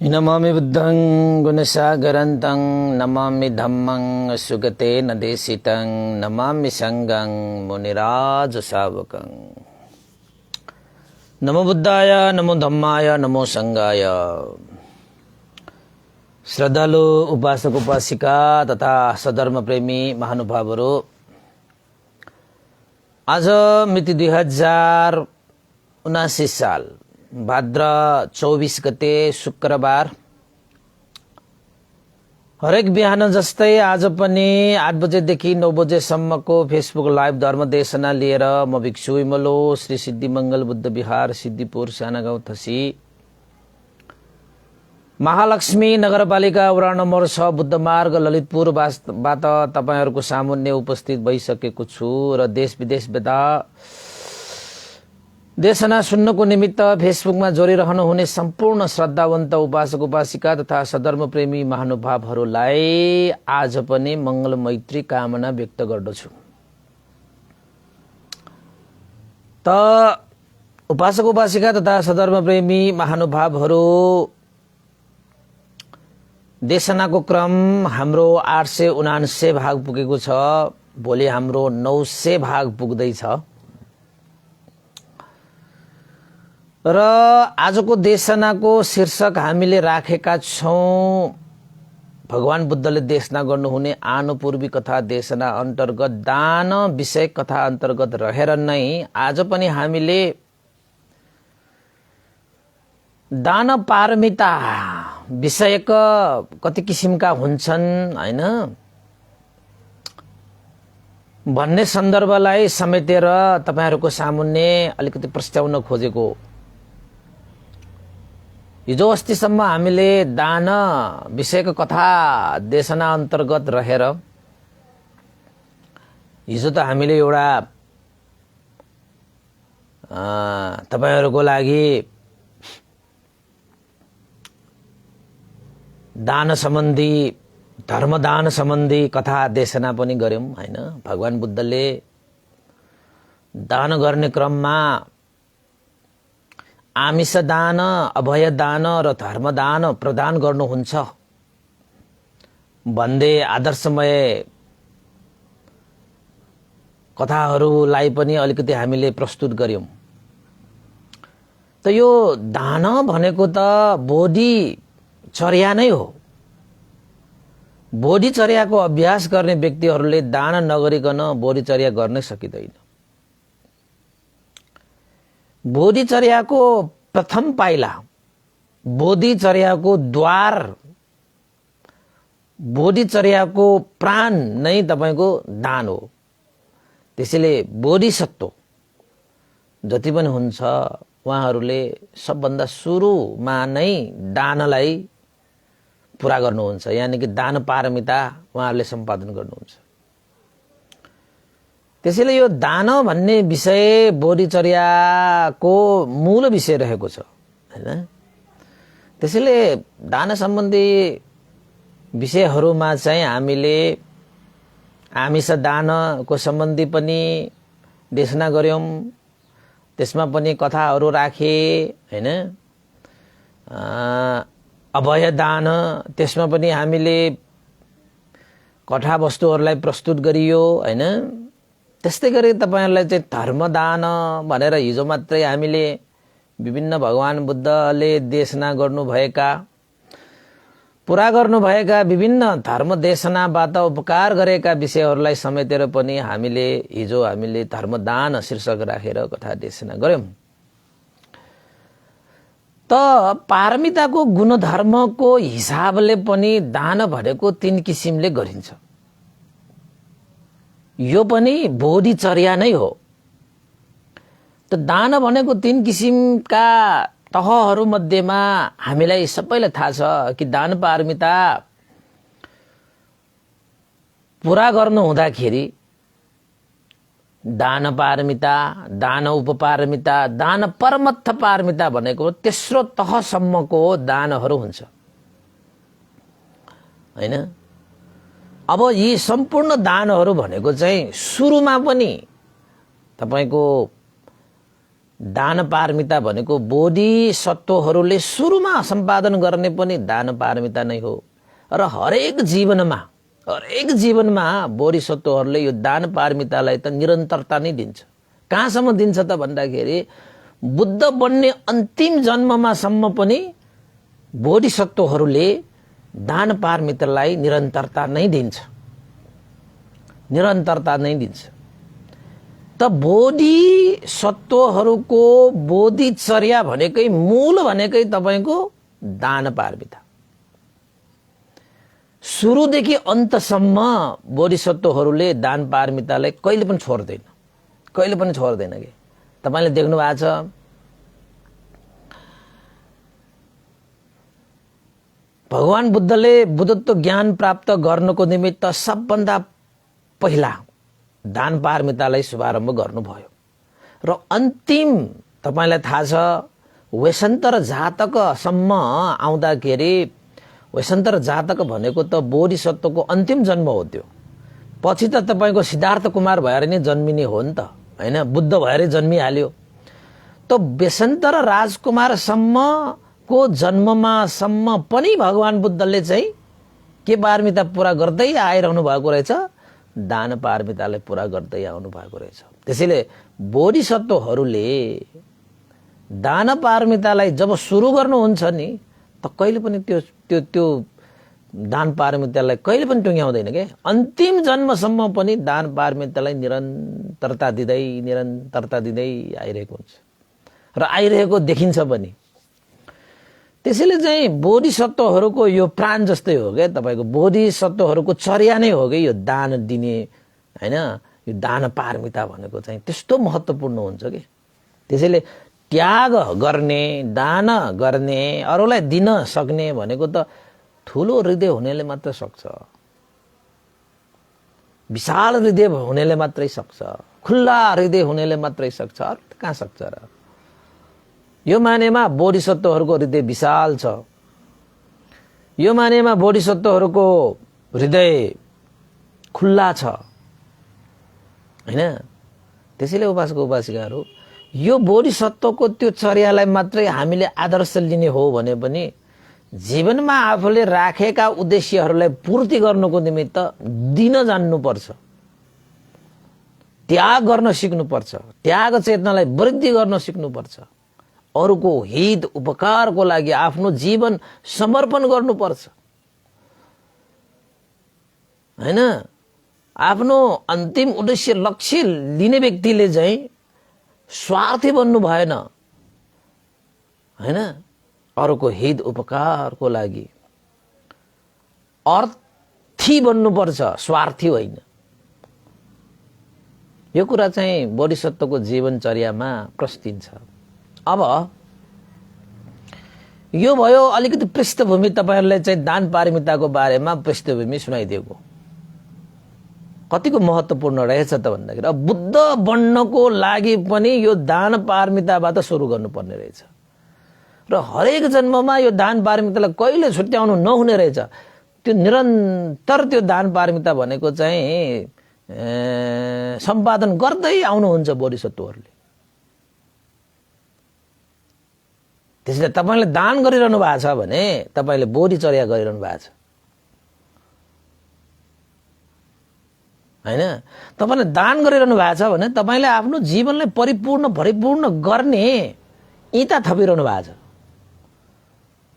नमामि बुद्धं गुणसागरन्तं नमामि धम्मं सुगतेन देशितं नमामि संघं मुनिराजशावकं। नमो बुद्धाय, नमो धम्माय, नमो संघाय। श्रद्धालु उपासक उपासिका तथा सधर्म प्रेमी महानुभावहरू, आज मिति 2079 साल भाद्र 24 गते शुक्रबार। हरेक बिहान जस्तै आज पनि 8 बजेदेखि 9 बजेसम्मको फेसबुक लाइभ धर्मदेशना लिएर म भिक्षु विमलो श्री सिद्धि मंगल बुद्ध विहार सिद्धिपुर साना गाउँ थसी महालक्ष्मी नगरपालिका वडा नम्बर 6 बुद्ध मार्ग ललितपुरबाट तपाईहरुको सामुन्ने उपस्थित भइसकेको छु र देश विदेश बेदा देशना सुन्नको निमित्त फेसबुकमा जोडिरहनु हुने सम्पूर्ण श्रद्धावन्त उपासक उपासिका तथा सधर्म प्रेमी महानुभावहरूलाई आज पनि मंगल मैत्री कामना व्यक्त गर्दछु। त उपासक उपासिका तथा सधर्म प्रेमी महानुभावहरू, देशनाको क्रम हाम्रो 879 भाग पुगेको छ। भोलि हाम्रो 900 भाग पुग्दै छ र आजको देशनाको शीर्षक हामीले राखेका छौं भगवान बुद्धले देशना गर्नुहुने आनुपूर्वी कथा देशना अन्तर्गत दान विषय कथा अन्तर्गत रहेर नै आज पनि हामीले दान पारमिता विषयक कति किसिमका हुन्छन् हैन भन्ने सन्दर्भलाई समेटेर तपाईहरुको सामुन्ने अलिकति प्रस्ताउन खोजेको। हिजो अस्तिसम्म हामीले दान विषयको कथा देशना अन्तर्गत रहेर हिजो त हामीले एउटा तपाईहरुको लागि दान सम्बन्धी धर्मदान सम्बन्धी कथा देशना पनि गर्यौं हैन। भगवान बुद्धले दान गर्ने क्रममा आमिष दान, अभय दान र धर्मदान प्रदान गर्नुहुन्छ भन्दै आदर्शमय कथाहरूलाई पनि अलिकति हामीले प्रस्तुत गर्यौं। त यो दान भनेको त बोधी चर्या नै हो। बोधी चर्याको अभ्यास गर्ने व्यक्तिहरूले दान नगरिकन बोधी चर्या गर्नै सकिदैन। बोधिचर्याको प्रथम पाइला, बोधिचर्याको द्वार, बोधिचर्याको प्राण नै तपाईको दान हो। त्यसैले बोधिसत्व जति पनि हुन्छ उहाँहरूले सबभन्दा सुरुमा नै दानलाई पूरा गर्नुहुन्छ, यानी कि दान पारमिता उहाँहरूले सम्पादन गर्नुहुन्छ। त्यसैले यो दान भन्ने विषय बोधिचर्याको मूल विषय रहेको छ हैन। त्यसैले दान सम्बन्धी विषयहरुमा चाहिँ हामीले आमिष दानको सम्बन्धी पनि देशना गर्यौं। त्यसमा पनि कथाहरु राखे हैन। अभय दान, त्यसमा पनि हामीले कथा वस्तुहरुलाई प्रस्तुत गरियो हैन। त्यस्तै गरी तपाईहरुलाई चाहिँ धर्मदान भनेर हिजो मात्रै हामीले विभिन्न भगवान बुद्धले देशना गर्नुभएका पूरा गर्नुभएका विभिन्न धर्म देशनाबाट उपकार गरेका विषयहरुलाई समेटेर पनि हामीले धर्मदान शीर्षक राखेर कथा देशना गर्यौं। त पारमिताको गुणधर्मको हिसाबले पनि दान भनेको 3 किसिमले गरिन्छ। यो पनि बोधिचर्या नै हो। त दान भनेको 3 किसिमका तहहरु मध्येमा हामीलाई सबैलाई थाहा छ कि दान पारमिता पूरा गर्नु हुँदाखेरि दान पारमिता, दान उपपारमिता, दान परमत्थ पारमिता भनेको तेस्रो तहसम्मको दानहरु हुन्छ हैन। अब यी सम्पूर्ण दानहरु भनेको चाहिँ सुरुमा पनि तपाईको दान पारमिता भनेको बोधिसत्वहरूले सुरुमा सम्पादन गर्ने पनि दान पारमिता नै हो र हरेक जीवनमा बोधिसत्वहरूले यो दान पारमितालाई त निरन्तरता नै दिन्छ। कहाँसम्म दिन्छ त भन्दाखेरि बुद्ध बन्ने अन्तिम जन्ममा सम्म पनि बोधिसत्वहरूले दान पारमितालाई निरन्तरता नै दिन्छ। त बोधिसत्वहरूको बोधिचर्या भनेकै मूल भनेकै तपाईको दान पारमिता। सुरुदेखि अन्तसम्म बोधिसत्वहरूले दान पारमितालाई कहिले पनि छोड्दैन के। तपाईले देख्नु भएको छ भगवान बुद्धले बुद्धत्व ज्ञान प्राप्त गर्नको निमित्त सबभन्दा पहिला दान पारमितालाई शुभारम्भ गर्नुभयो र अन्तिम तपाईलाई थाहा छ वेशन्तर जातकसम्म आउँदाखेरि वेशन्तर जातक भनेको त बोधिसत्वको अन्तिम जन्म हो। त्यो पछि त तपाईको सिद्धार्थ कुमार भएर नै जन्मिने हो नि त हैन, बुद्ध भएरै जन्मिहाल्यो। त वेशन्तर राजकुमारसम्मको जन्ममासम्म पनि भगवान बुद्धले चाहिँ के पारमिता पूरा गर्दै आइरहनु भएको रहेछ, दान पारमितालाई पूरा गर्दै आउनु भएको रहेछ। त्यसैले बोधिसत्वहरूले दान पारमितालाई जब सुरु गर्नुहुन्छ नि त कहिले पनि त्यो दान पारमितालाई कहिले पनि टुङ्ग्याउँदैन के। अन्तिम जन्मसम्म पनि दान पारमितालाई निरन्तरता दिँदै आइरहेको हुन्छ र आइरहेको देखिन्छ पनि। त्यसैले चाहिँ बोधिसत्वहरूको यो प्राण जस्तै हो क्या, तपाईको बोधिसत्वहरूको चर्या नै हो कि यो दान दिने हैन, यो दान पारमिता भनेको चाहिँ त्यस्तो महत्त्वपूर्ण हुन्छ कि। त्यसैले त्याग गर्ने, दान गर्ने, अरूलाई दिन सक्ने भनेको त ठुलो हृदय हुनेले मात्र सक्छ, विशाल हृदय हुनेले मात्रै सक्छ, खुल्ला हृदय हुनेले मात्रै सक्छ, अरू कहाँ सक्छ र। यो मानेमा बोधिसत्वहरूको हृदय विशाल छ, यो मानेमा बोधिसत्वहरूको हृदय खुल्ला छ हैन। त्यसैले उपासक उपासिकाहरू यो बोधिसत्वको त्यो चर्यालाई मात्रै हामीले आदर्श लिने हो भने पनि जीवनमा आफूले राखेका उद्देश्यहरूलाई पूर्ति गर्नको निमित्त दिन जान्नुपर्छ, त्याग गर्न सिक्नुपर्छ, त्याग चेतनालाई वृद्धि गर्न सिक्नुपर्छ, अरूको हित उपकारको लागि आफ्नो जीवन समर्पण गर्नुपर्छ हैन। आफ्नो अन्तिम उद्देश्य लक्ष्य लिने व्यक्तिले चाहिँ स्वार्थी बन्नु भएन हैन, अरूको हित उपकारको लागि अर्थी बन्नुपर्छ, स्वार्थी होइन। यो कुरा चाहिँ बोधिसत्वको जीवनचर्यामा प्रस्तिन्छ। अब यो भयो अलिकति पृष्ठभूमि, तपाईहरुलाई चाहिँ दान पारमिताको बारेमा पृष्ठभूमि सुनाइदिएको कतिको महत्त्वपूर्ण रहेछ त भन्दाखेरि अब बुद्ध बन्नको लागि पनि यो दान पारमिताबाट सुरु गर्नुपर्ने रहेछ र हरेक जन्ममा यो दान पारमितालाई कहिले छुट्याउनु नहुने रहेछ। त्यो निरन्तर त्यो दान पारमिता भनेको चाहिँ सम्पादन गर्दै आउनुहुन्छ बोधिसत्वहरूले। त्यसैले तपाईले दान गरिरहनु भएको छ भने तपाईले बोधिचर्या गरिरहनु भएको छ हैन। तपाईले दान गरिरहनु भएको छ भने तपाईले आफ्नो जीवनलाई परिपूर्ण गर्ने इँटा थपिरहनु भएको छ।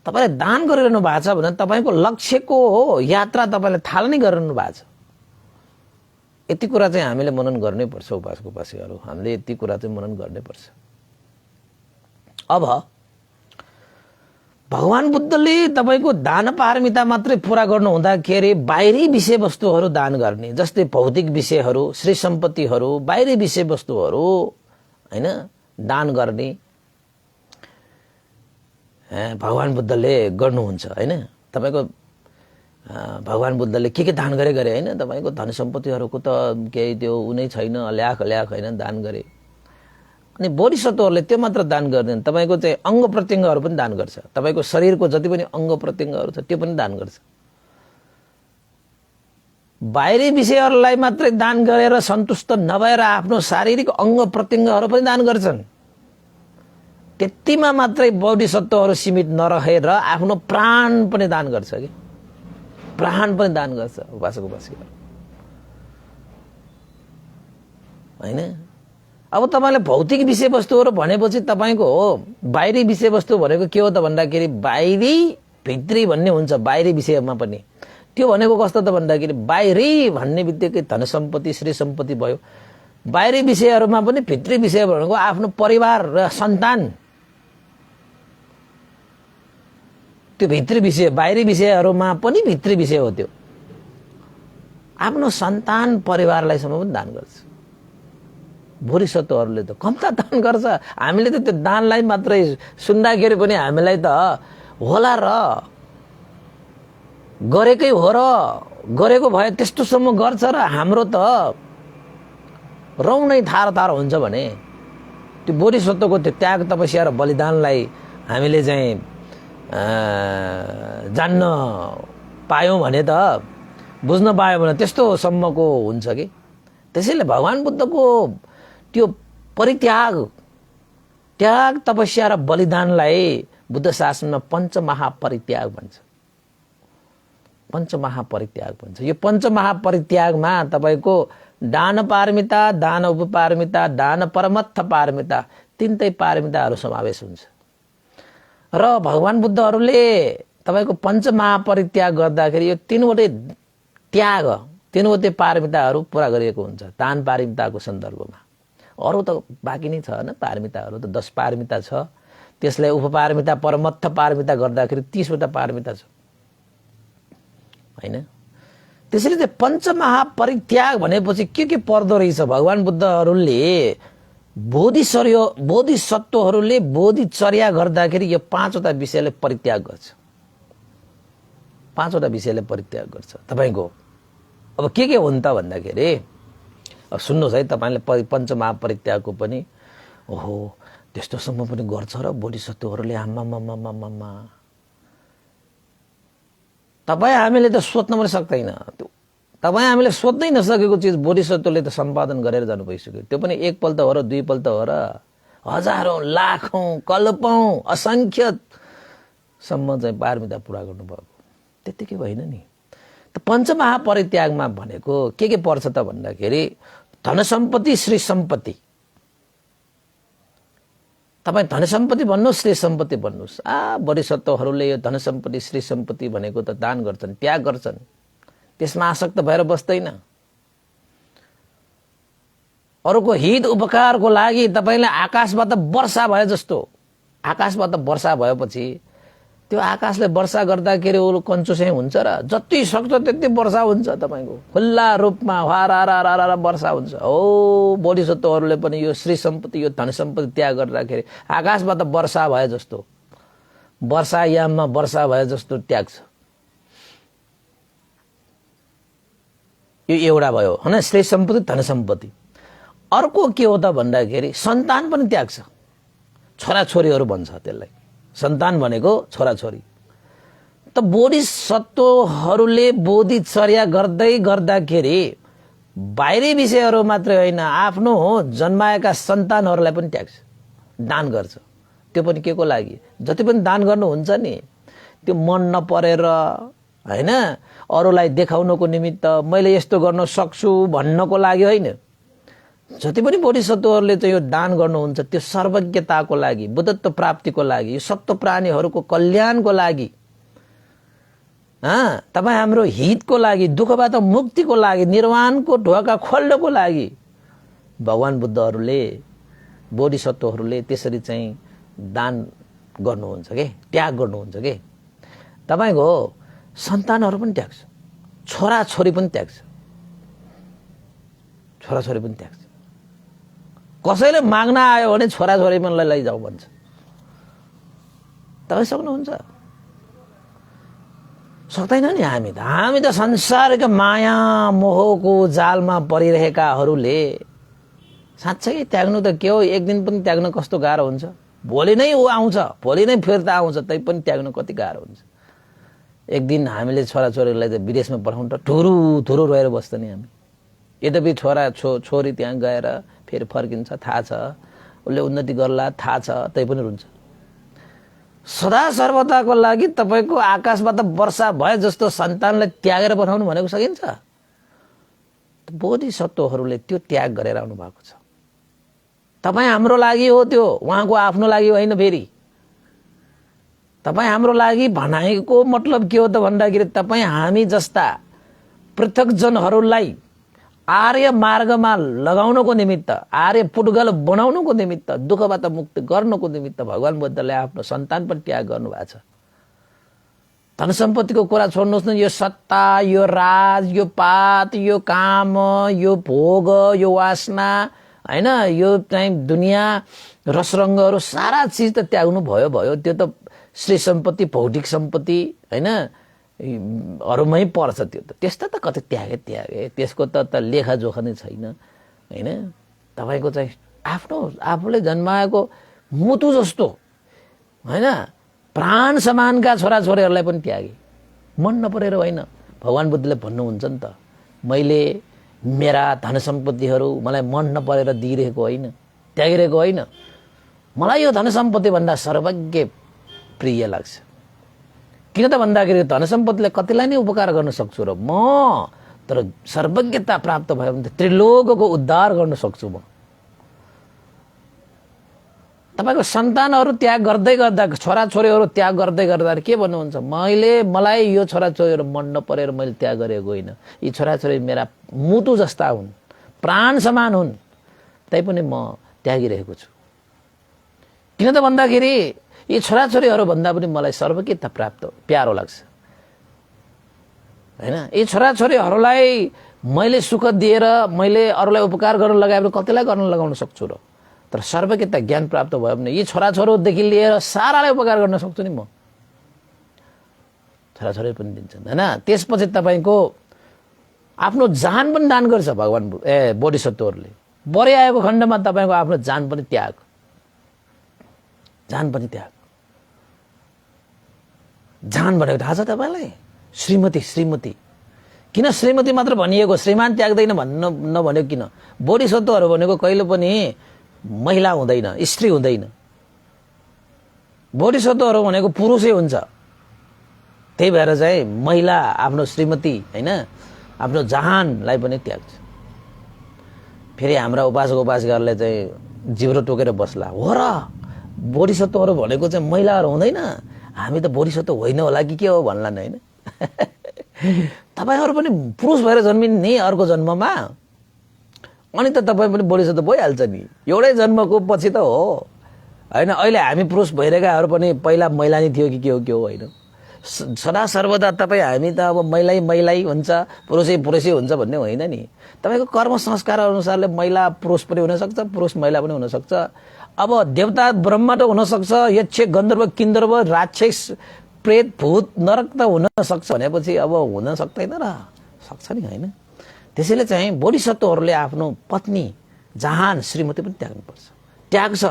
तपाईले दान गरिरहनु भएको छ भने तपाईको लक्ष्यको यात्रा तपाईले थालनी गरिरहनु भएको छ। यति कुरा चाहिँ हामीले मनन गर्नै पर्छ उपासक उपासिकाहरू, हामीले यति कुरा चाहिँ मनन गर्नै पर्छ। अब भगवान बुद्धले तपाईको दान पारमिता मात्रै पूरा गर्नु हुँदाखेरि बाहिरी विषयवस्तुहरू दान गर्ने, जस्तै भौतिक विषयहरू, श्री सम्पत्तिहरू, बाहिरी विषयवस्तुहरू हैन दान गर्ने भगवान बुद्धले गर्नुहुन्छ हैन। तपाईको भगवान बुद्धले के दान गरे हैन, तपाईको धन सम्पत्तिहरूको त केही त्यो उनै छैन, ल्याख हैन दान गरे। अनि बोधिसत्वहरूले त्यो मात्र दान गर्दैन, तपाईको चाहिँ अंग प्रत्यङ्गहरू पनि दान गर्छ। तपाईको शरीरको जति पनि अंग प्रत्यङ्गहरू छ त्यो पनि दान गर्छ। बाहिरी विषयहरूलाई मात्रै दान गरेर सन्तुष्ट नभएर आफ्नो शारीरिक अंग प्रत्यङ्गहरू पनि दान गर्छन्। त्यतिमा मात्रै बोधिसत्वहरू सीमित नरहेर आफ्नो प्राण पनि दान गर्छ कि, प्राण पनि दान गर्छ उपासक उपासिका, हैन। अब तपाईले भौतिक विषयवस्तुहरू भनेपछि तपाईको हो, बाहिरी विषयवस्तु भनेको के हो त भन्दाखेरि बाहिरी भित्री भन्ने हुन्छ। बाहिरी विषयमा पनि त्यो भनेको कस्तो त भन्दाखेरि बाहिरी भन्ने बित्तिकै धन सम्पत्ति श्री सम्पत्ति भयो। बाहिरी विषयहरूमा पनि भित्री विषय भनेको आफ्नो परिवार र सन्तान, त्यो भित्री विषय। बाहिरी विषयहरूमा पनि भित्री विषय हो त्यो। आफ्नो सन्तान परिवारलाई सम्म पनि दान गर्छ। बोधिसत्वहरूले त कम्ता दान गर्छ। हामीले त त्यो दानलाई मात्रै सुन्दाखेरि पनि हामीलाई त होला र गरेकै हो र गरेको भए त्यस्तोसम्म गर्छ र हाम्रो त रौनै थार थार हुन्छ भने त्यो बोधिसत्वको त्यो त्याग तपस्या र बलिदानलाई हामीले चाहिँ जान्न पायौं भने त, बुझ्न पायो भने त्यस्तोसम्मको हुन्छ कि। त्यसैले भगवान बुद्धको त्यो परित्याग, त्याग तपस्या र बलिदानलाई बुद्ध शासनमा पञ्चमहापरित्याग भन्छ। पञ्चमहापरित्याग भन्छ। यो पञ्चमहापरित्यागमा तपाईको दान पारमिता, दान उपपारमिता, दान परमत्थ पारमिता, तीनटै पारमिताहरू समावेश हुन्छ। र भगवान बुद्धहरूले तपाईको पञ्चमहापरित्याग गर्दाखेरि यो तीनवटै त्याग, तीनवटै पारमिताहरू पूरा गरिएको हुन्छ दान पारमिताको सन्दर्भमा। अरू त बाँकी नै छ हैन, पारमिताहरू त 10 पारमिता छ। त्यसलाई उपपारमिता परमत्थ पारमिता गर्दाखेरि 30 वटा पारमिता छ, हैन। त्यसैले चाहिँ पञ्चमहापरित्याग भनेपछि के पर्दो रहेछ? भगवान बुद्धहरूले बोधिसत्वहरूले बोधिचर्या गर्दाखेरि यो 5 वटा विषयले परित्याग गर्छ। 5 वटा विषयले परित्याग गर्छ तपाईको। अब के हुन् त भन्दाखेरि, अब सुन्नुहोस् है, तपाईले पञ्चमहापरित्यागको पनि ओहो त्यस्तोसम्म पनि गर्छ र बोधिसत्वहरूले। आम्मामामामामा, तपाई हामीले त सोच्न पनि सक्दैन। तपाई हामीले सोच्नै नसकेको चिज बोधिसत्वले त सम्पादन गरेर जानु भइसक्यो। त्यो पनि एक पल्ट हो र दुई पल्ट हो र हजारौं लाखौं कल्पौं असंख्य सम्म चाहिँ पारमिता पूरा गर्नुभएको। त्यतिकै होइन नि। त पञ्चमहापरित्यागमा भनेको के पर्छ त भन्दाखेरि धन सम्पत्ति श्री सम्पत्ति। तपाई धन सम्पत्ति भन्नुस्, श्री सम्पत्ति भन्नुस्। बोधिसत्वहरूले यो धन सम्पत्ति श्री सम्पत्ति भनेको त दान गर्छन्, त्याग गर्छन्, त्यसमा आसक्त भएर बस्दैन। अरूको हित उपकारको लागि तपाईले आकाशबाट वर्षा भए जस्तो, आकाशबाट वर्षा भएपछि त्यो आकाशले वर्षा गर्दाखेरि उ कञ्चुसै हुन्छ र जति सक्छ त्यति वर्षा हुन्छ। तपाईको खुल्ला रूपमा हारारारारा वर्षा हुन्छ। हो, बोधिसत्वहरूले पनि यो श्री सम्पत्ति, यो धन सम्पत्ति त्याग गर्दाखेरि आकाशबाट वर्षा भए जस्तो, वर्षायाममा वर्षा भए जस्तो त्याग छ। यो एउटा भयो हैन, श्री सम्पत्ति धन सम्पत्ति। अर्को के हो त भन्दाखेरि सन्तान पनि त्याग छ। छोराछोरीहरू भन्छ त्यसलाई। सन्तान भनेको छोराछोरी। त बोधिसत्वहरूले बोधिचर्या गर्दै गर्दाखेरि बाहिरी विषयहरू मात्रै होइन, आफ्नो जन्माएका सन्तानहरूलाई पनि त्याग्छ, दान गर्छ। त्यो पनि के को लागि? जति पनि दान गर्नुहुन्छ नि, त्यो मन नपरेर हैन, अरूलाई देखाउनको निमित्त मैले यस्तो गर्न सक्छु भन्नको लागि होइन। जति पनि बोधिसत्वहरूले चाहिँ यो दान गर्नुहुन्छ त्यो सर्वज्ञताको लागि, बुद्धत्व प्राप्तिको लागि, यो सत्व प्राणीहरूको कल्याणको लागि, तपाईँ हाम्रो हितको लागि, दुःखबाट मुक्तिको लागि, निर्वाणको ढोका खोल्नको लागि भगवान बुद्धहरूले, बोधिसत्वहरूले त्यसरी चाहिँ दान गर्नुहुन्छ के, त्याग गर्नुहुन्छ के। तपाईको सन्तानहरू पनि त्याग्छ, छोराछोरी पनि त्याग्छ, छोराछोरी पनि त्याग्छ। कसैले माग्न आयो भने छोराछोरी पनि लैजाऊ भन्छ। तपाईँ सक्नुहुन्छ? सक्दैन नि। हामी त संसारको माया मोहको जालमा परिरहेकाहरूले साँच्चै त्याग्नु त के हो? एक दिन पनि त्याग्न कस्तो गाह्रो हुन्छ। भोलि नै ऊ आउँछ, भोलि नै फिर्ता आउँछ, तै पनि त्याग्नु कति गाह्रो हुन्छ। एक दिन हामीले छोराछोरीलाई त विदेशमा पठाउनु त ठुरु ठुरु रहेर बस्छ नि हामी। यद्यपि छोरी त्यहाँ गएर फेरि फर्किन्छ, थाहा छ। उसले उन्नति गर्ला थाहा छ, तै पनि रुन्छ। सदा सर्वदाको लागि तपाईको आकाशबाट वर्षा भए जस्तो सन्तानलाई त्यागेर बनाउनु भनेको सकिन्छ? बोधिसत्वहरूले त्यो त्याग गरेर आउनु भएको छ। तपाईँ हाम्रो लागि हो, त्यो उहाँको आफ्नो लागि होइन। फेरि तपाईँ हाम्रो लागि भनाइको मतलब के हो त भन्दाखेरि तपाईँ हामी जस्ता पृथकजनहरूलाई आर्य मार्गमा लगाउनको निमित्त, आर्य पुटगल बनाउनको निमित्त, दुःखबाट मुक्त गर्नको निमित्त भगवान बुद्धले आफ्नो सन्तान पनि त्याग गर्नु भएको छ। धन सम्पत्तिको कुरा छोड्नुहोस् न, यो सत्ता, यो राज, यो पात, यो काम, यो भोग, यो वासना, हैन, यो चाहिँ दुनियाँ रसरङ्गहरू सारा चिज त त्याग्नु भयो भयो। त्यो त श्री सम्पत्ति, भौतिक सम्पत्ति, हैन, अरूमै पर्छ। त्यो त त्यस्ता त कतै त्यागे त्यसको त लेखाजोखा नै छैन, हैन। तपाईको चाहिँ आफ्नो आफूले जन्माएको मुटु जस्तो, हैन, प्राण समानका छोराछोरीहरूलाई पनि त्यागे, मन नपरेर होइन। भगवान बुद्धले भन्नुहुन्छ नि त, मैले मेरा धन सम्पत्तिहरू मलाई मन नपरेर दिइरहेको होइन, त्यागिरहेको होइन। मलाई यो धन सम्पत्ति भन्दा सर्वज्ञ प्रिय लाग्छ। किन त भन्दाखेरि धन सम्पत्तिले कतिलाई नै उपकार गर्न सक्छु र म, तर सर्वज्ञता प्राप्त भयो भने त्रिलोकको उद्धार गर्न सक्छु म। तपाईको सन्तानहरू त्याग गर्दै गर्दा, छोराछोरीहरू त्याग गर्दै गर्दा के भन्नुहुन्छ? मलाई यो छोराछोरीहरू मन नपरेर मैले त्याग गरेको होइन। यी छोराछोरी मेरा मुटु जस्ता हुन्, प्राण समान हुन्, तैपनि म त्यागिरहेको छु। किन त भन्दाखेरि यी छोराछोरीहरू भन्दा पनि मलाई सर्वज्ञता प्राप्त प्यारो लाग्छ, हैन। यी छोराछोरीहरूलाई मैले सुख दिएर मैले अरूलाई उपकार गर्न लगाए भने कतिलाई गर्न लगाउन सक्छु र? तर सर्वज्ञता ज्ञान प्राप्त भयो भने यी छोराछोरीदेखि लिएर सारालाई उपकार गर्न सक्छु नि म। छोराछोरी पनि दिन्छन्, हैन। त्यसपछि तपाईको आफ्नो जान पनि दान गर्छ भगवान बोधिसत्वहरूले। बढी आएको खण्डमा तपाईको आफ्नो जान पनि त्याग, जान पनि त्याग। जान भनेको थाहा छ तपाईलाई? श्रीमती। श्रीमती किन श्रीमती मात्र भनिएको, श्रीमान त्याग्दैन भन्नु नभनेको किन? बोधिसत्वहरू भनेको कहिले पनि महिला हुँदैन, स्त्री हुँदैन। बोधिसत्वहरू भनेको पुरुषै हुन्छ। त्यही भएर चाहिँ महिला आफ्नो श्रीमती, हैन, आफ्नो जहानलाई पनि त्याग्छ। फेरि हाम्रा उपासकहरूले चाहिँ जिब्रो टोकेर बस्ला, हो र बोधिसत्वहरू भनेको चाहिँ महिलाहरू हुँदैन, हामी त बोधिसत्व होइन होला कि के हो भन्लान्, हैन। तपाईहरु पनि पुरुष भएर जन्मिने नि अर्को जन्ममा, अनि त तपाईँ पनि बोधिसत्व भइहाल्छ नि। एउटै जन्मको पछि त हो, हैन। अहिले हामी पुरुष भइरहेकाहरू पनि पहिला महिला नै थियो कि के हो, होइन। सदा सर्वदा तपाईँ हामी त अब महिलै हुन्छ, पुरुषै हुन्छ भन्ने होइन नि। तपाईको कर्म संस्कार अनुसारले महिला पुरुष पनि हुन सक्छ, पुरुष महिला पनि हुन सक्छ। अब देवता ब्रह्म त हुन सक्छ, यक्ष गन्धर्व किन्धर्व राक्षस प्रेत भूत नरक त हुन सक्छ भनेपछि अब हुन सक्दैन र? सक्छ नि, हैन। त्यसैले चाहिँ बोधिसत्वहरूले आफ्नो पत्नी जहान श्रीमती पनि त्याग्नुपर्छ। त्याग्छ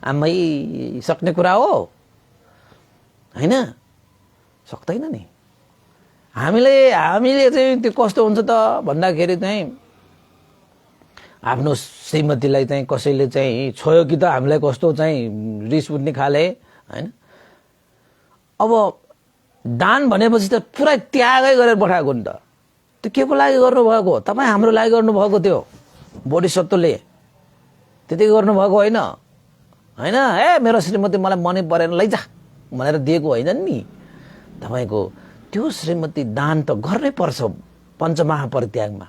आमै सक्ने कुरा हो, हैन? सक्दैन नि। हामीले चाहिँ त्यो कस्तो हुन्छ त भन्दाखेरि चाहिँ आफ्नो श्रीमतीलाई चाहिँ कसैले चाहिँ छोयो कि त हामीलाई कस्तो चाहिँ रिस उठ्ने खाले, हैन। अब दान भनेपछि त पुरै त्यागै गरेर पठाएको नि त। त्यो के को लागि गर्नुभएको? तपाईँ हाम्रो लागि गर्नुभएको त्यो बोधिसत्वले त्यति गर्नुभएको होइन, हैन। ए मेरो श्रीमती मलाई मनै परेन लैजा भनेर दिएको होइन नि। तपाईको त्यो श्रीमती दान त गर्नै पर्छ पञ्चमहापरित्यागमा।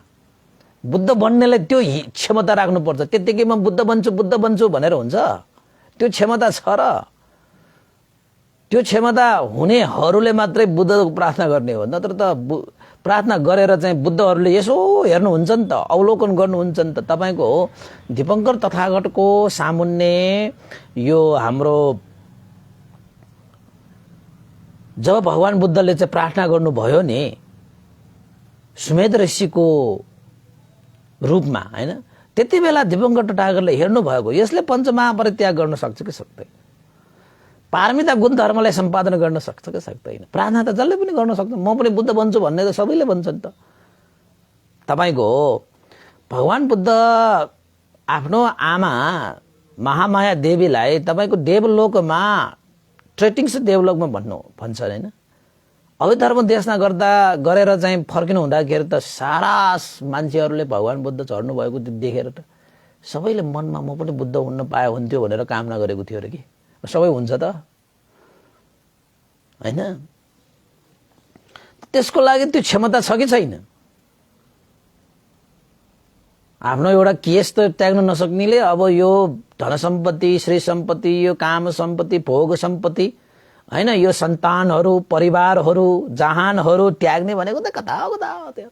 बुद्ध बन्नेले त्यो क्षमता राख्नुपर्छ। त्यतिकैमा बुद्ध बन्छु भनेर हुन्छ? त्यो क्षमता छ र? त्यो क्षमता हुनेहरूले मात्रै बुद्धको प्रार्थना गर्ने हो, नत्र त प्रार्थना गरेर चाहिँ बुद्धहरूले यसो हेर्नुहुन्छ नि त, अवलोकन गर्नुहुन्छ नि त। तपाईको दीपङ्कर तथागतको सामुन्ने यो हाम्रो जब भगवान बुद्धले चाहिँ प्रार्थना गर्नुभयो नि सुमेध ऋषिको रूपमा, हैन, त्यति बेला दीपङ्कर तथागतले हेर्नु भएको यसले पञ्चमहापरित्याग गर्न सक्छ कि सक्दैन? पारमिता गुण धर्मलाई सम्पादन गर्न सक्छ कि सक्दैन? प्रार्थना त जसले पनि गर्न सक्छ। म पनि बुद्ध बन्छु भन्ने त सबैले भन्छन् त। तपाईको भगवान बुद्ध आफ्नो आमा महामाया देवीलाई तपाईको देवलोकमा ट्रेटिङ्स देवलोकमा भन्छ हैन। अवधर्म देशमा गरेर चाहिँ फर्किनु हुँदाखेरि त सारा मान्छेहरूले भगवान बुद्ध चढ्नु भएको देखेर त सबैले मनमा म पनि बुद्ध हुन पाए हुन्थ्यो भनेर कामना गरेको थियो र कि सबै हुन्छ त हैन। त्यसको लागि त्यो क्षमता छ कि छैन? आफ्नो एउटा केस त त्याग्न नसक्नेले अब यो धन सम्पत्ति, श्री सम्पत्ति, यो काम सम्पत्ति, भोग सम्पत्ति हैन, यो सन्तानहरू, परिवारहरू, जहानहरू त्याग्ने भनेको त कता हो त्यो।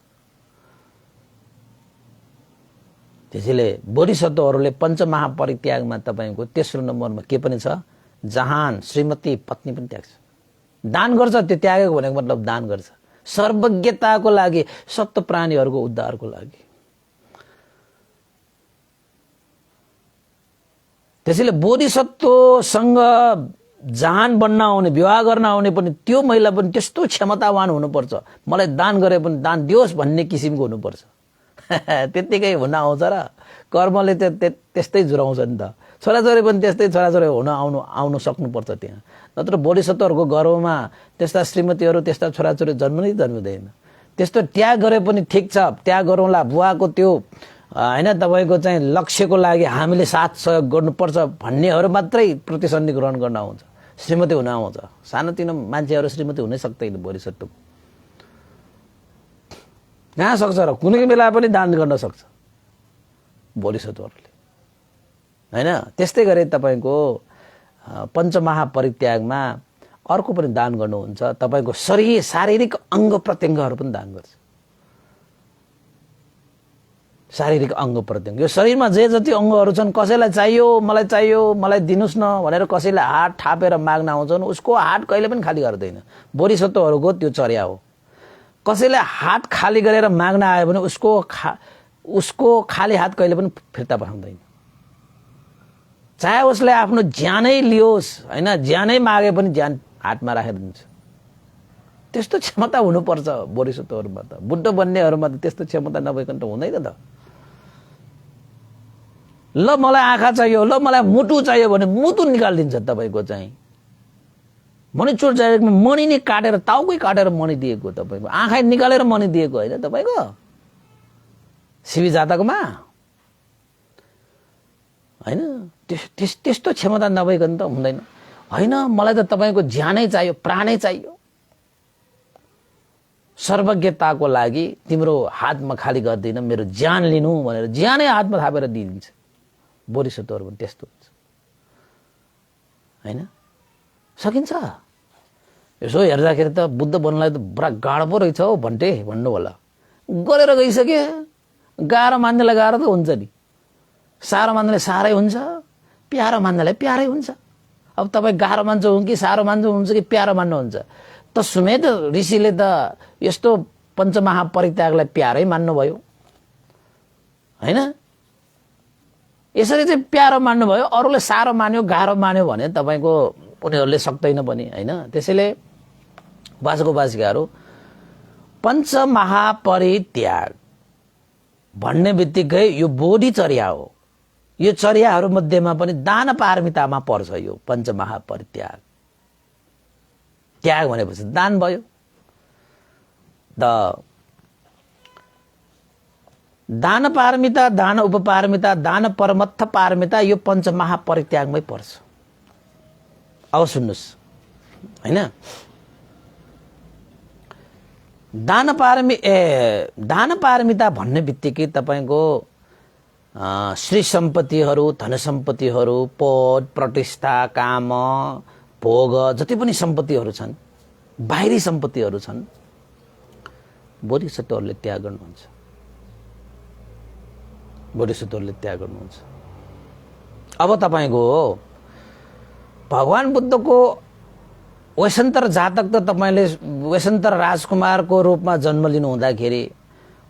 त्यसैले बोधिसत्वहरूले पञ्चमहापरित्यागमा तपाईको तेस्रो नम्बरमा के पनि छ? जहान, श्रीमती, पत्नी पनि त्याग्छ। दान गर्छ, त्यो त्यागेको भनेको मतलब दान गर्छ सर्वज्ञताको लागि, सप्त प्राणीहरूको उद्धारको लागि। त्यसैले बोधिसत्वसँग जहान बन्न आउने, विवाह गर्न आउने पनि त्यो महिला पनि त्यस्तो क्षमतावान हुनुपर्छ, मलाई दान गरे पनि दान दियोस् भन्ने किसिमको हुनुपर्छ। त्यतिकै हुन आउँछ र कर्मले त्यस्तै जुराउँछ नि त। छोराछोरी पनि त्यस्तै छोराछोरी हुन आउनु सक्नुपर्छ त्यहाँ। नत्र बोधिसत्वहरूको गर्भमा त्यस्ता श्रीमतीहरू, त्यस्ता छोराछोरी जन्मिँदैन। त्यस्तो त्याग गरे पनि ठिक छ, त्याग गरौँला। बुवाको त्यो हैन तपाईको चाहिँ लक्ष्यको लागि हामीले साथ सहयोग गर्नुपर्छ भन्नेहरू मात्रै प्रतिसन्धि ग्रहण गर्न आउँछ, श्रीमती हुन आउँछ। सानोतिनो मान्छेहरू श्रीमती हुनै सक्दैन बोधिसत्व। कहाँ सक्छ र? कुनै बेला पनि दान गर्न सक्छ बोधिसत्वहरूले हैन। त्यस्तै गरी तपाईको पञ्चमहापरित्यागमा अर्को पनि दान गर्नुहुन्छ। तपाईको शारीरिक अंग प्रत्यङ्गहरू पनि दान गर्छ। शारीरिक अंग प्रत्यङ्ग, यो शरीरमा जे जति अंगहरू छन्, कसैलाई चाहियो, मलाई दिनुस् न भनेर कसैले हात थापेर माग्न आउँछन्, उसको हात कहिले पनि खाली गर्दैन। बोधिसत्वहरूको त्यो चर्या हो। कसैले हात खाली गरेर माग्न आयो भने उसको खाली हात कहिले पनि फिर्ता पठाउँदैन। चाहे उसले आफ्नो ज्यानै लियोस् हैन, ज्यानै मागे पनि ज्यान हातमा राखेर दिन्छ। त्यस्तो क्षमता हुनुपर्छ बोधिसत्वहरूमा त। बुद्ध बन्नेहरूमा त त्यस्तो क्षमता नभइकन त हुँदैन त। ल मलाई आँखा चाहियो, ल मलाई मुटु चाहियो भने मुटु निकालिदिन्छ तपाईको चाहिँ। मणिचुर चाहियो मणि नै काटेर, टाउकै काटेर मणि दिएको तपाईको। आँखा निकालेर मणि दिएको हैन तपाईको शिवी जातकमा हैन। त्यस्तो क्षमता नभइकन त हुँदैन। हैन मलाई त तपाईको ज्यानै चाहियो, प्राणै चाहियो। सर्वज्ञताको लागि तिम्रो हातमा खाली गर्दिन, मेरो ज्यान लिनु भनेर ज्यानै हातमा थापेर दिइदिन्छ। बोधिसत्वहरू पनि त्यस्तो हुन्छ हैन। सकिन्छ। यसो हेर्दाखेरि त बुद्ध बन्नलाई त बडा गाह्रो पो रहेछ हौ भन्नु होला। गरेर गइसके। गाह्रो मान्नेलाई गाह्रो त हुन्छ नि, साह्रो मान्नेलाई साह्रै हुन्छ, प्यारो मान्नेलाई प्यारै हुन्छ। अब तपाईँ गाह्रो मान्छ हुन् कि साह्रो मान्छ हुन्छ कि प्यारो मान्नुहुन्छ? त सुमेध ऋषिले त यस्तो पञ्चमहापरित्यागलाई प्यारै मान्नुभयो हैन। यसरी चाहिँ प्यारो मान्नुभयो। अरूले साह्रो मान्यो, गाह्रो मान्यो भने तपाईको उनीहरूले सक्दैन पनि हैन। त्यसैले उपासक-उपासिकाहरू पञ्चमहापरित्याग भन्ने बित्तिकै यो बोधिचर्या हो। यो चर्याहरू मध्येमा पनि दान पारमितामा पर्छ यो पञ्चमहापरित्याग। त्याग भनेपछि दान भयो। दान पारमिता, दान उपपारमिता, दान परमत्थ पारमिता यो पञ्चमहापरित्यागमै पर्छ। अब सुन्नुस् हैन। दान पारमिता भन्ने बित्तिकै तपाईको श्री सम्पत्तिहरू, धन सम्पत्तिहरू, पद, प्रतिष्ठा, काम, भोग जति पनि सम्पत्तिहरू छन्, बाहिरी सम्पत्तिहरू छन्, बोधिसत्वहरूले त्याग गर्नुहुन्छ। बोधिसत्वहरूले त्याग गर्नुहुन्छ। अब तपाईको भगवान बुद्धको वैशन्तर जातक त तपाईले वैशन्तर राजकुमारको रूपमा जन्म लिनु हुँदाखेरि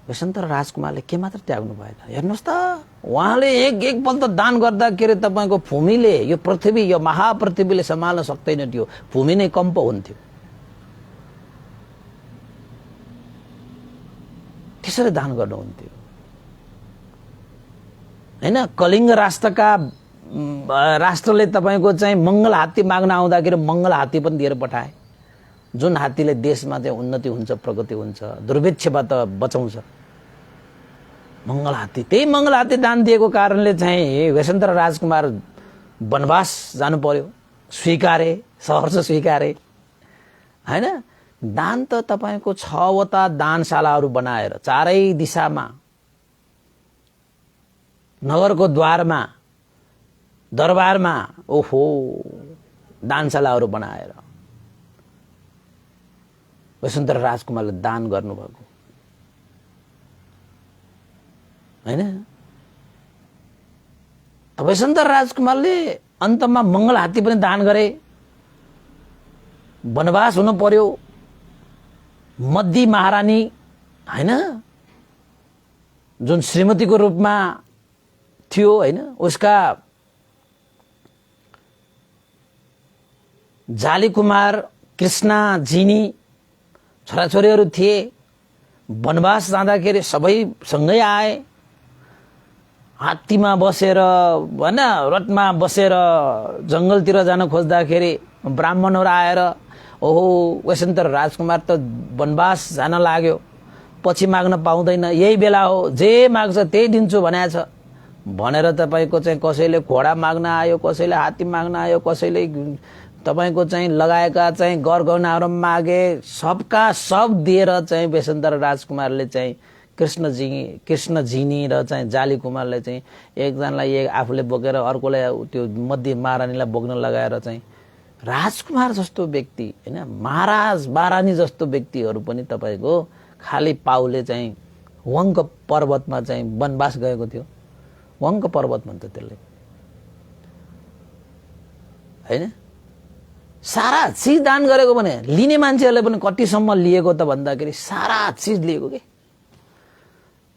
वैशन्तर राजकुमारले के मात्र त्याग्नु भएन? हेर्नुस् त, उहाँले एक पल त दान गर्दाखेरि तपाईको भूमिले, यो पृथ्वी, यो महापृथ्वीले सम्हाल्न सक्दैन थियो। भूमि नै कम्प हुन्थ्यो। त्यसरी दान गर्नुहुन्थ्यो हैन। कलिङ्ग राष्ट्रका राष्ट्रले तपाईँको चाहिँ मङ्गल हात्ती माग्न आउँदाखेरि मङ्गल हात्ती पनि दिएर पठाए, जुन हात्तीले देशमा चाहिँ उन्नति हुन्छ, प्रगति हुन्छ, दुर्भिक्षबाट बचाउँछ। मङ्गल हात्ती, त्यही मङ्गल हात्ती दान दिएको कारणले चाहिँ वैशेन्द्र राजकुमार वनवास जानु पर्यो, स्वीकारे, सहर्ष स्वीकारे हैन। दान त तपाईँको 6वटा दानशालाहरू बनाएर चारै दिशामा, नगरको द्वारमा, दरबारमा, ओहो, दानशालाहरू बनाएर वैशेन्द्र राजकुमारले दान गर्नुभएको हैन। वैशेन्द्र राजकुमारले अन्तमा मङ्गल हात्ती पनि दान गरे। वनवास हुनु पर्यो, मद्दी महारानी हैन, जुन श्रीमतीको रूपमा थियो हैन, उसका जाली कुमार, कृष्णा, जिनी छोराछोरीहरू थिए। वनवास जाँदाखेरि सबै सँगै आए, हात्तीमा बसेर हैन, रथमा बसेर जङ्गलतिर जान खोज्दाखेरि ब्राह्मणहरू आएर ओहो वैशेन्द्र राजकुमार त वनवास जान लाग्यो, पछि माग्न पाउँदैन, यही बेला हो, जे माग्छ त्यही दिन्छु भनेको छ भनेर तपाईँको चाहिँ कसैले घोडा माग्न आयो, कसैले हात्ती माग्न आयो, कसैले तपाईँको चाहिँ लगाएका चाहिँ गरगहनाहरू मागे, सबका सब दिएर चाहिँ वैशेन्द्र राजकुमारले चाहिँ कृष्णजिनी र चाहिँ जाली कुमारले चाहिँ एकजनालाई आफूले बोकेर अर्कोलाई त्यो मध्य महारानीलाई बोक्न लगाएर चाहिँ राजकुमार जस्तो व्यक्ति हैन, महाराज महारानी जस्तो व्यक्तिहरू पनि तपाईँको खाली पाउले चाहिँ वङ्क पर्वतमा चाहिँ वनवास गएको थियो। वङ्क पर्वत भन्छ त्यसले हैन। सारा चिज दान गरेको भने लिने मान्छेहरूले पनि कतिसम्म लिएको त भन्दाखेरि सारा चिज लिएको के।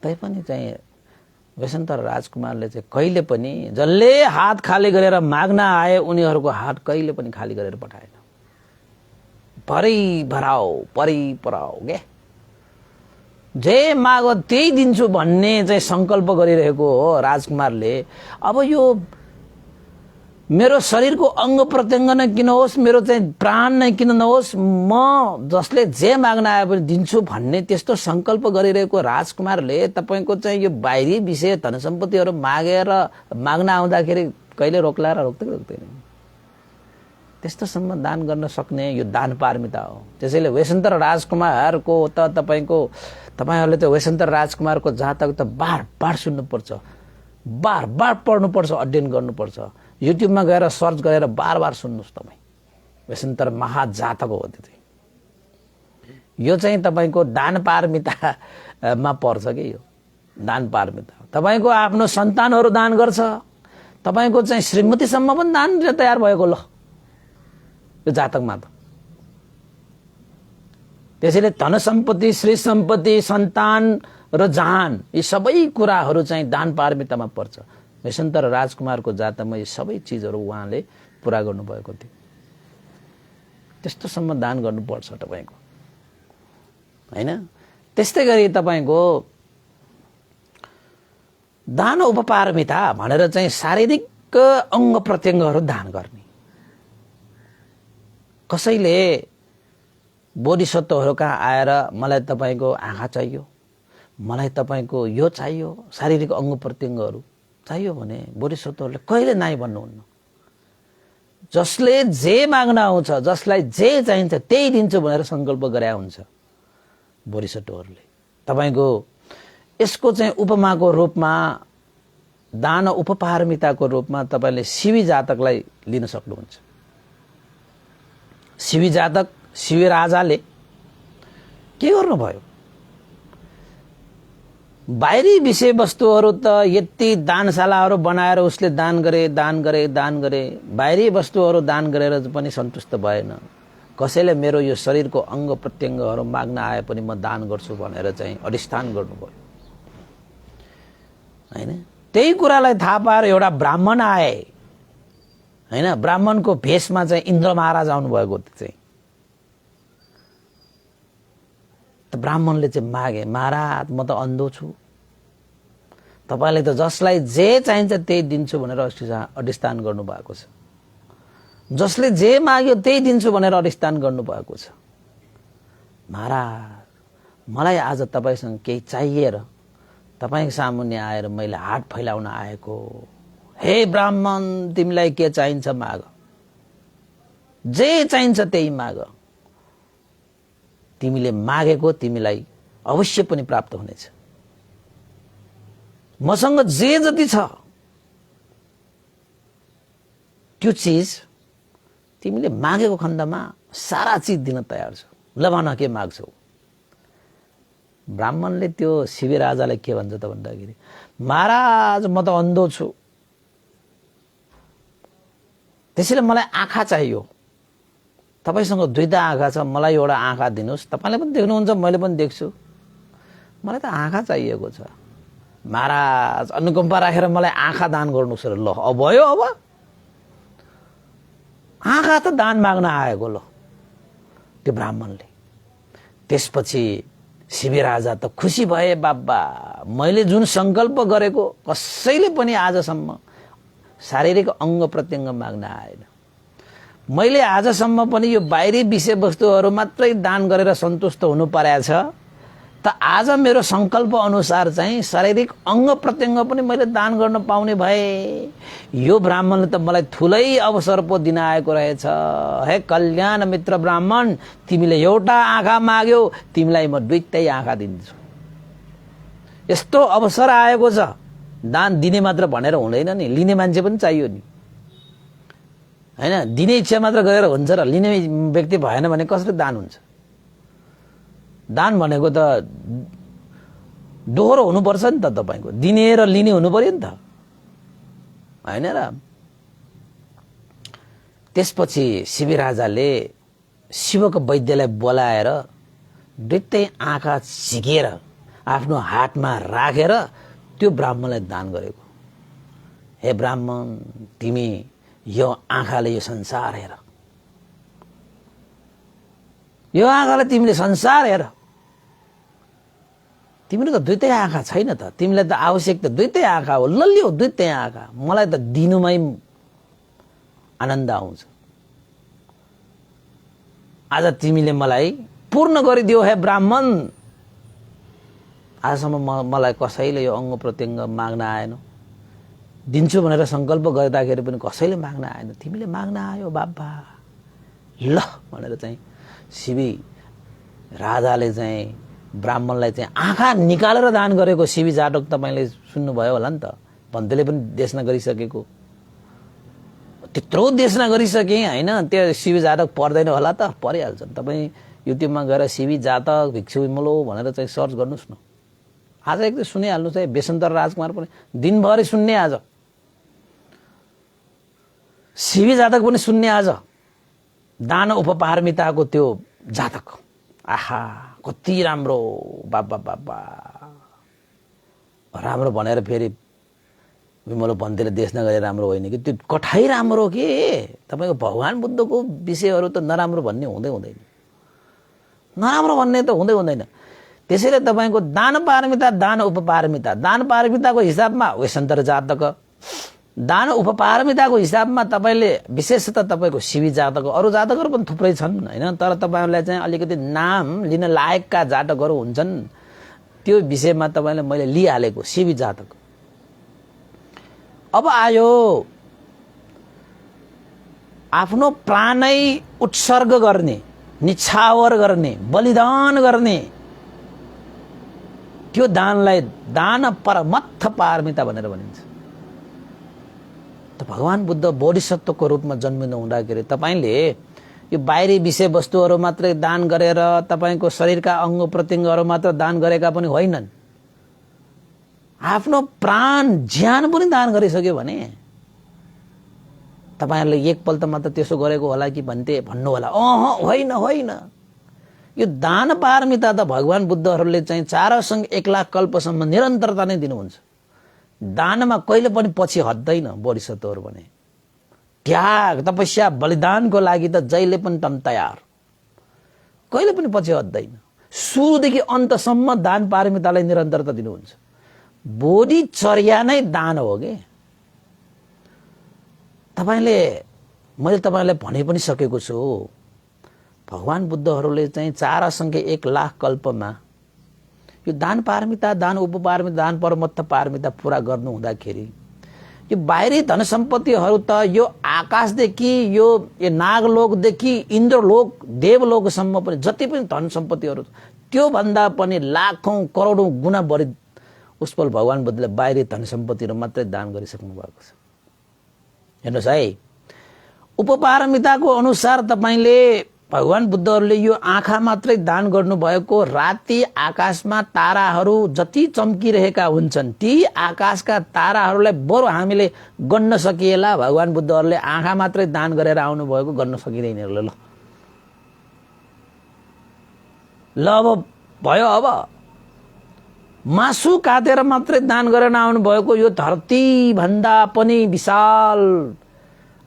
तैपनि चाहिँ वैशेन्द्र राजकुमारले चाहिँ कहिले पनि जसले हात खाली गरेर माग्न आए उनीहरूको हात कहिले पनि खाली गरेर पठाएन। परै पराओ के, जे माग त्यही दिन्छु भन्ने चाहिँ संकल्प गरिरहेको हो राजकुमारले। अब यो मेरो शरीरको अंग प्रत्यंग नै किन होस्, मेरो चाहिँ प्राण नै किन नहोस्, म जसले जे माग्न आए पनि दिन्छु भन्ने त्यस्तो संकल्प गरिरहेको राजकुमारले तपाईको चाहिँ यो बाहिरी विषय धन सम्पत्तिहरू मागेर माग्न आउँदाखेरि कहिले रोक्ला र रोक्दैन। त्यस्तोसम्म दान गर्न सक्ने यो दान पारमिता हो। त्यसैले वैशेन्द्र राजकुमारको त तपाईहरुले त वैशेन्द्र राजकुमारको जातक त बार सुन्नुपर्छ, बार पढ्नुपर्छ, अध्ययन गर्नुपर्छ। युट्युबमा गएर सर्च गरेर बार सुन्नुस् तपाई। वैशेन्द्र महाजातक हो त्यो चाहिँ। यो चाहिँ तपाईको दान पारमितामा पर्छ के। यो दान पारमिता तपाईको आफ्नो सन्तानहरू दान गर्छ, तपाईको चाहिँ श्रीमतीसम्म पनि दान तयार भएको ल यो जातकमा त। त्यसैले धन सम्पत्ति, श्री सम्पत्ति, सन्तान र जहान यी सबै कुराहरू चाहिँ दान पारमितामा पर्छ। वैशेन्द्र राजकुमारको जातकमा यी सबै चीजहरू उहाँले पूरा गर्नुभएको थियो। त्यस्तोसम्म दान गर्नुपर्छ तपाईको हैन। त्यस्तै गरी तपाईको दान उपपारमिता भनेर चाहिँ शारीरिक अंग प्रत्यंगहरू दान गर्ने। कसैले बोधिसत्वहरू कहाँ आएर मलाई तपाईको आँखा चाहियो, मलाई तपाईको यो चाहियो, शारीरिक अंग प्रत्यंगहरू चाहियो भने बोधिसत्वहरूले कहिले नाइ भन्नुहुन्न। जसले जे माग्न आउँछ, जसलाई जे चाहिन्छ त्यही दिन्छु भनेर संकल्प गरे हुन्छ बोधिसत्वहरूले। तपाईको यसको चाहिँ उपमाको रूपमा, दान उपपारमिताको रूपमा तपाईले शिवी जातकलाई लिन सक्नुहुन्छ। शिवी जातक, शिवी राजाले के गर्नुभयो? बाहिरी विषय वस्तुहरू त यति दानशालाहरू बनाएर उसले दान गरे। बाहिरी वस्तुहरू दान गरेर पनि सन्तुष्ट भएन। कसैले मेरो यो शरीरको अंग प्रत्यंगहरू माग्न आए पनि म दान गर्छु भनेर चाहिँ अधिष्ठान गर्नुभयो हैन। त्यही कुरालाई थाहा पाएर एउटा ब्राह्मण आए हैन। ब्राह्मणको भेषमा चाहिँ इन्द्र महाराज आउनु भएको चाहिँ। त ब्राह्मणले चाहिँ मागे, महाराज म त अन्धो छु, तपाईले त जसलाई जे चाहिन्छ त्यही दिन्छु भनेर अधिष्ठान गर्नुभएको छ। जसले जे माग्यो त्यही दिन्छु भनेर अधिष्ठान गर्नुभएको छ। महाराज मलाई आज तपाईसँग केही चाहिएर तपाईको सामुन्ने आएर मैले हात फैलाउन आएको। हे ब्राह्मण तिमीलाई के चाहिन्छ माग, जे चाहिन्छ त्यही माग। तिमीले मागेको तिमीलाई अवश्य पनि प्राप्त हुनेछ। मसँग जे जति छ त्यो चीज तिमीले मागेको खण्डमा सारा चीज दिन तयार छु। ल भन के माग्छौ। ब्राह्मणले त्यो शिवी राजालाई के भन्छ त भन्दाखेरि, महाराज म त अन्धो छु, त्यसैले मलाई आँखा चाहियो। तपाईसँग दुईटा आँखा छ, मलाई एउटा आँखा दिनुस्। तपाईले पनि देख्नुहुन्छ, मैले पनि देख्छु, मलाई त आँखा चाहिएको छ। महाराज अनुकम्पा राखेर मलाई आँखा दान गर्नुहोस्। ल अब भयो, अब आँखा त दान माग्न आएको। ल त्यो ब्राह्मणले त्यसपछि शिवी राजा त खुसी भए। बाबा मैले जुन संकल्प गरेको कसैले पनि आजसम्म शारीरिक अंग प्रत्यंग माग्न आएन। मैले आजसम्म पनि यो बाहिरी विषयवस्तुहरू मात्रै दान गरेर सन्तुष्ट हुनु परेको छ, त आज मेरो संकल्प अनुसार चाहिँ शारीरिक अंग प्रत्यंग पनि मैले दान गर्न पाउने भए। यो ब्राह्मणले त मलाई ठुलै अवसर पो दिन आएको रहेछ। हे कल्याण मित्र ब्राह्मण, तिमीले एउटा आँखा माग्यो, तिमीलाई म दुईटै आँखा दिन्छु। यस्तो अवसर आएको छ। दान दिने मात्र भनेर हुँदैन नि, लिने मान्छे पनि चाहियो नि, हैन? दिने इच्छा मात्र गरेर हुन्छ र लिने व्यक्ति भएन भने कसरी दान हुन्छ? दान भनेको त दोहोरो हुनुपर्छ नि त। तपाईको दिने र लिने हुनु पर्यो नि त, हैन र? त्यसपछि शिवी राजाले शिवको वैद्यलाई बोलाएर दुईटै आँखा झिकेर आफ्नो हातमा राखेर त्यो ब्राह्मणलाई दान गरेको। हे ब्राह्मण, तिमी यो आँखाले यो संसार हेर, यो आँखाले तिमीले संसार हेर। तिम्रो त दुईटै आँखा छैन त, तिमीलाई त आवश्यक त दुईटै आँखा हो। ल लियो दुईटै आँखा, मलाई त दिनुमै आनन्द आउँछ। आज तिमीले मलाई पूर्ण गरिदियो हे ब्राह्मण। आजसम्म मलाई कसैले यो अंग प्रत्यंग माग्न आएन, दिन्छु भनेर संकल्प गर्दाखेरि पनि कसैले माग्न आएन, तिमीले माग्न आयो बाबा। ल भनेर चाहिँ शिवी राजाले चाहिँ ब्राह्मणलाई चाहिँ आँखा निकालेर दान गरेको शिवी जातक तपाईले सुन्नुभयो होला नि त। भन्तेले पनि देशना गरिसकेको, त्यत्रो देशना गरिसके, हैन? त्यो शिवी जातक पर्दैन होला त? परिहाल्छ। तपाई युट्युबमा गएर शिवी जातक भिक्षु विमलो भनेर चाहिँ सर्च गर्नुस् न। आज एक सुनिहाल्नुस् है, बेसन्तर राजकुमार पनि दिनभरि सुन्ने, आज शिवी जातक पनि सुन्ने। आज दान उपपारमिताको त्यो जातक, आहा कति राम्रो, बाबा बाबा राम्रो भनेर फेरि विमलो भन्तेले देश नगरे राम्रो होइन कि, त्यो कठाइ राम्रो के। तपाईको भगवान बुद्धको विषयहरू त नराम्रो भन्ने हुँदै हुँदैन, नराम्रो भन्ने त हुँदै हुँदैन। त्यसैले तपाईको दान पारमिता, दान उपपारमिता, दान पारमिताको हिसाबमा वेशन्तर जातक, दान उपपारमिताको हिसाबमा तपाईले विशेषतः तपाईको शिवी जातक, अरू जातकहरू पनि थुप्रै छन्, हैन? तर तपाईहरुलाई चाहिँ अलिकति नाम लिन लायकका जातकहरू हुन्छन्। त्यो विषयमा तपाईले मैले लिइहालेको शिवी जातक। अब आयो आफ्नो प्राणै उत्सर्ग गर्ने, निछावर गर्ने, बलिदान गर्ने, त्यो दानलाई दान परमत्थ पारमिता भनेर भनिन्छ। त भगवान बुद्ध बोधिसत्वको रूपमा जन्मिनु हुँदाखेरि तपाईले यो बाहिरी विषयवस्तुहरू मात्रै दान गरेर तपाईको शरीरका अंग प्रत्यंगहरू मात्र दान गरेका पनि होइनन्, आफ्नो प्राण ज्यान पनि दान गरिसक्यो भने तपाईहरुले एकपल्ट मात्र त्यसो गरेको होला कि भन्नु होला। होइन होइन, यो दान पारमिता त भगवान बुद्धहरूले चाहिँ 4000 1 लाख कल्पसम्म निरन्तरता नै दिनुहुन्छ। दानमा कहिले पनि पछि हट्दैन बोधिसत्वहरू भने। त्याग, तपस्या, बलिदानको लागि त जहिले पनि तम तयार, कहिले पनि पछि हट्दैन। सुरुदेखि अन्तसम्म दान पारमितालाई निरन्तरता दिनुहुन्छ। बोधिचर्या नै दान हो के। मैले तपाईलाई भने पनि सकेको छु, भगवान बुद्धहरूले चाहिँ 4 असंख्य 1 लाख कल्पमा यो दान पारमिता, दान उपपारमिता, दान परमत्थ पारमिता पूरा गर्नु हुँदाखेरि यो बाहिरी धन सम्पत्तिहरू त यो आकाशदेखि यो नागलोकदेखि इन्द्रलोक देवलोकसम्म पनि जति पनि धन सम्पत्तिहरू त्यो भन्दा पनि लाखौं करोडौं गुणा बढी उसपल भगवान बुद्धले बाहिरी धन सम्पत्तिहरू मात्रै दान गरिसक्नु भएको छ। हेर्नुहोस् है, उपपारमिताको अनुसार तपाईले भगवान बुद्धहरूले यो आँखा मात्रै दान गर्नुभएको। राति आकाशमा ताराहरू जति चम्किरहेका हुन्छन् ती आकाशका ताराहरूलाई बरु हामीले गन्न सकिएला, भगवान बुद्धहरूले आँखा मात्रै दान गरेर आउनु भएको गन्न सकिँदैन। ल अब भयो, अब मासु काटेर मात्रै दान गरेर आउनु भएको यो धरती भन्दा पनि विशाल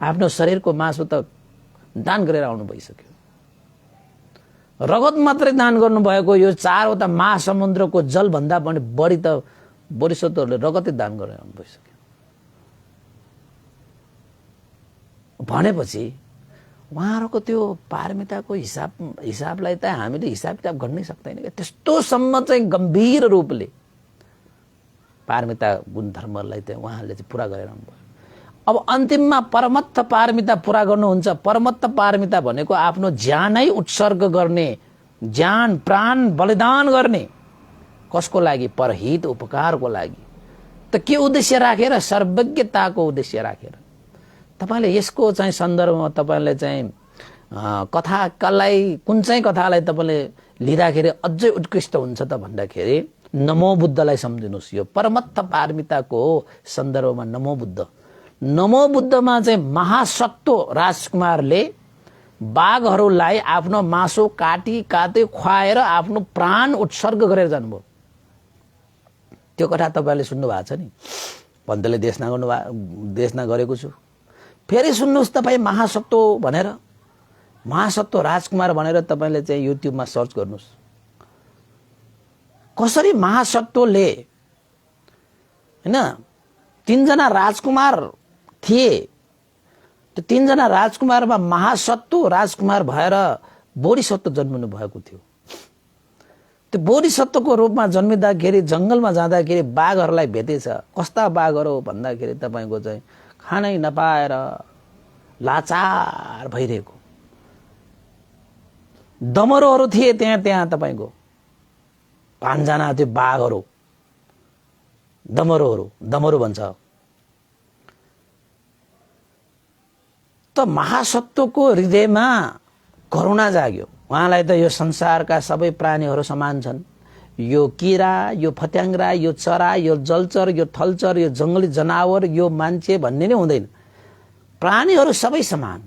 आफ्नो शरीरको मासु त दान गरेर आउनु भइसक्यो। रगत मात्रै दान गर्नुभएको यो 4वटा महासमुद्रको जल भन्दा पनि बढी त बोधिसत्वहरूले रगतै दान गरेर आउनु भइसक्यो। भनेपछि उहाँहरूको त्यो पारमिताको हिसाबलाई त हामीले हिसाब किताब गर्नै सक्दैन क्या। त्यस्तोसम्म चाहिँ गम्भीर रूपले पारमिता गुणधर्मलाई चाहिँ उहाँहरूले चाहिँ पुरा गरेर आउनुभयो। अब अन्तिममा परमत्थ पारमिता पुरा गर्नुहुन्छ। परमत्थ पारमिता भनेको आफ्नो ज्यानै उत्सर्ग गर्ने, ज्यान प्राण बलिदान गर्ने। कसको लागि? परहित उपकारको लागि। त के उद्देश्य राखेर? सर्वज्ञताको उद्देश्य राखेर। तपाईले यसको चाहिँ सन्दर्भमा तपाईले चाहिँ कथालाई कुन चाहिँ कथालाई तपाईले लिँदाखेरि अझै उत्कृष्ट हुन्छ त भन्दाखेरि नमो बुद्धलाई सम्झिनुस्। यो परमत्थ पारमिताको सन्दर्भमा नमो बुद्ध, नमो बुद्धमा चाहिँ महासत्व राजकुमारले बाघहरूलाई आफ्नो मासु काटी खुवाएर आफ्नो प्राण उत्सर्ग गरेर जानुभयो। त्यो कथा तपाईले सुन्नु भएको छ नि, पन्तले देशना गरेको छु। फेरि सुन्नुहोस् तपाईँ, महासत्व भनेर, महासत्व राजकुमार भनेर तपाईले चाहिँ युट्युबमा सर्च गर्नुहोस्। कसरी महासत्वले हैन 3 जना राजकुमार थिए, त्यो 3 जना राजकुमारमा महासत्व राजकुमार भएर बोधिसत्व जन्मिनु भएको थियो। त्यो बोधिसत्वको रूपमा जन्मिँदाखेरि जंगलमा जाँदाखेरि बाघहरूलाई भेटेछ। कस्ता बाघहरू भन्दाखेरि तपाईको चाहिँ खानै नपाएर लाचार भइरहेको दमरोहरू थिए त्यहाँ तपाईको 5 जना त्यो बाघहरू, दमरो भन्छ। त महासत्वको हृदयमा करुणा जाग्यो। उहाँलाई त यो संसारका सबै प्राणीहरू समान छन्। यो किरा, यो फट्याङ्ग्रा, यो चरा, यो जलचर, यो थलचर, यो जंगली जनावर, यो मान्छे भन्ने नै हुँदैन। प्राणीहरू सबै समान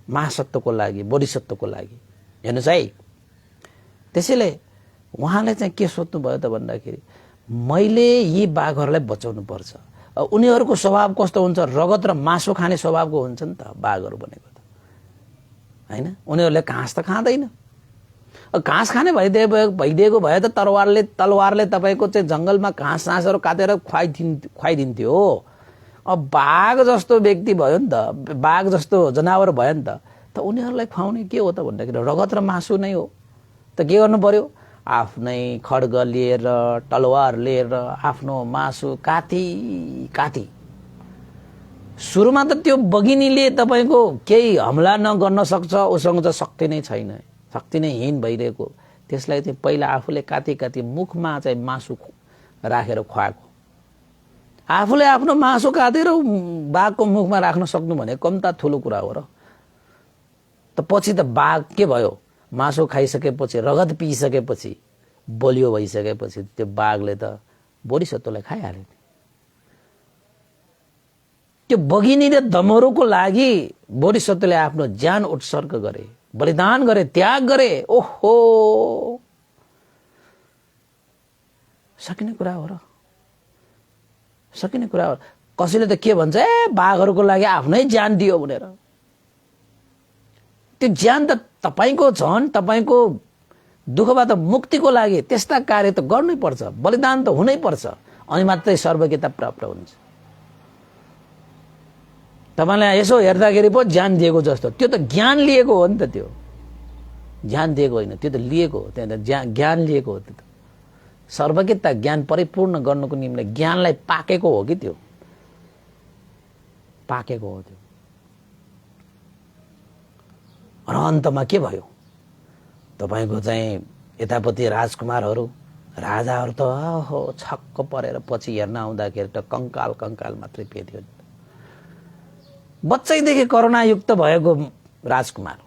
महासत्वको लागि, बोधिसत्वको लागि। हेर्नुहोस् है, त्यसैले उहाँले चाहिँ के सोच्नु भयो त भन्दाखेरि मैले यी बाघहरूलाई बचाउनु पर्छ। उनीहरूको स्वभाव कस्तो हुन्छ? रगत र मासु खाने स्वभावको हुन्छ नि त बाघहरू भनेको त, हैन? उनीहरूले घाँस त खाँदैन। घाँस खाने भइदिएको भए त तलवारले तपाईको चाहिँ जंगलमा घाँस साँसहरू काटेर खुवाइदिन्थ्यो। अब बाघ जस्तो व्यक्ति भयो नि त, बाघ जस्तो जनावर भयो नि त उनीहरूलाई खुवाउने के हो त भन्दाखेरि रगत र मासु नै हो। त के गर्नु पर्यो? आफ्नै खड्ग लिएर, तलवार लिएर आफ्नो मासु काटी सुरुमा त त्यो बगिनीले तपाईको केही हमला नगर्न सक्छ, उसँग त शक्ति नै छैन, शक्ति नै हीन भइरहेको। त्यसलाई चाहिँ पहिला आफूले काटी मुखमा चाहिँ मासु राखेर खुवाएको। आफूले आफ्नो मासु काटेर बाघको मुखमा राख्न सक्नु भने कम्ता ठुलो कुरा हो र। त पछि त बाघ के भयो? मासु खाइसकेपछि, रगत पिइसकेपछि, बलियो भइसकेपछि त्यो बाघले त बोधिसत्वलाई खाइहाल्यो। त्यो बगिनीले दमरोको लागि बोधिसत्वले आफ्नो ज्यान उत्सर्ग गरे, बलिदान गरे, त्याग गरे। ओहो, सकिने कुरा हो र, सकिने कुरा हो। कसैले त के भन्छ, बाघहरूको लागि आफ्नै ज्यान दियो भनेर। त्यो ज्यान त तपाईको झन् तपाईको दुःखबाट मुक्तिको लागि त्यस्ता कार्य त गर्नै पर्छ, बलिदान त हुनै पर्छ। अनि मात्रै सर्वज्ञता प्राप्त हुन्छ। तपाईलाई यसो हेर्दाखेरि पो ज्ञान दिएको जस्तो, त्यो त ज्ञान लिएको हो नि त, त्यो ज्ञान दिएको होइन, त्यो त लिएको हो, त्यहाँ त ज्ञान लिएको हो। त्यो त सर्वज्ञता ज्ञान परिपूर्ण गर्नुको निम्ति ज्ञानलाई पाकेको हो कि, त्यो पाकेको हो त्यो। र अन्तमा के भयो, तपाईको चाहिँ यतापट्टि राजकुमारहरू राजाहरू त हो छक्क परेर पछि हेर्न आउँदाखेरि त कंकाल कंकाल मात्रै पेथ्यो। बच्चैदेखि करुणायुक्त भएको राजकुमार,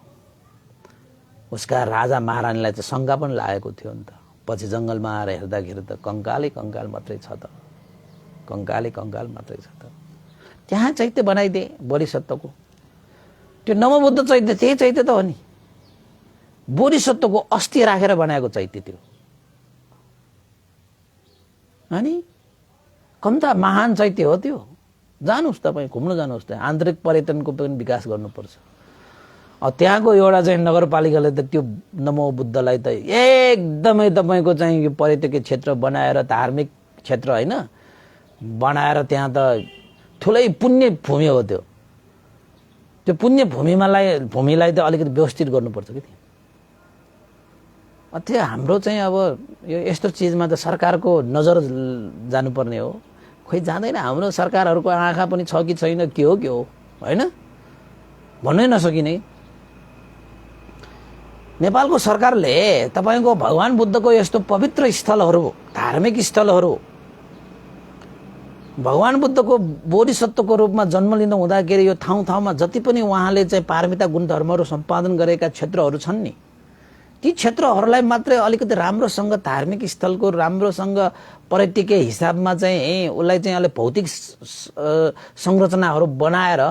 उसका राजा महारानीलाई त शङ्का पनि लागेको थियो नि त। पछि जंगलमा आएर हेर्दाखेरि त कंकालै कंकाल मात्रै छ त, कंकालै कंकाल मात्रै छ त। त्यहाँ चैत्य बनाइदिए बोधिसत्वको, त्यो नवबुद्ध चैत्य त्यही चैत्य त हो नि, बोधिसत्वको अस्थि राखेर बनाएको चैत्य त्यो। अनि कम्ता महान चैत्य हो त्यो। जानुस् तपाईँ, घुम्न जानुहोस्, त्यहाँ आन्तरिक पर्यटनको पनि विकास गर्नुपर्छ। त्यहाँको एउटा चाहिँ नगरपालिकाले त त्यो नमो बुद्धलाई त एकदमै तपाईको चाहिँ यो पर्यटकीय क्षेत्र बनाएर, धार्मिक क्षेत्र होइन बनाएर, त्यहाँ त ठुलै पुण्य भूमि हो त्यो। त्यो पुण्य भूमिलाई त अलिकति व्यवस्थित गर्नुपर्छ कि। त्यो हाम्रो चाहिँ अब यो यस्तो चिजमा त सरकारको नजर जानुपर्ने हो। खोइ जाँदैन, हाम्रो सरकारहरूको आँखा पनि छ कि छैन, के हो होइन भन्नै नसकिने। नेपालको सरकारले तपाईको भगवान बुद्धको यस्तो पवित्र स्थलहरू, धार्मिक स्थलहरू, भगवान बुद्धको बोधिसत्वको रूपमा जन्म लिनु हुँदाखेरि यो ठाउँ-ठाउँमा जति पनि उहाँले चाहिँ पारमिता गुणधर्महरू सम्पादन गरेका क्षेत्रहरू छन् नि, ती क्षेत्रहरूलाई मात्रै अलिकति राम्रोसँग धार्मिक स्थलको राम्रोसँग पर्यटकीय हिसाबमा चाहिँ उसलाई चाहिँ अलि भौतिक संरचनाहरू बनाएर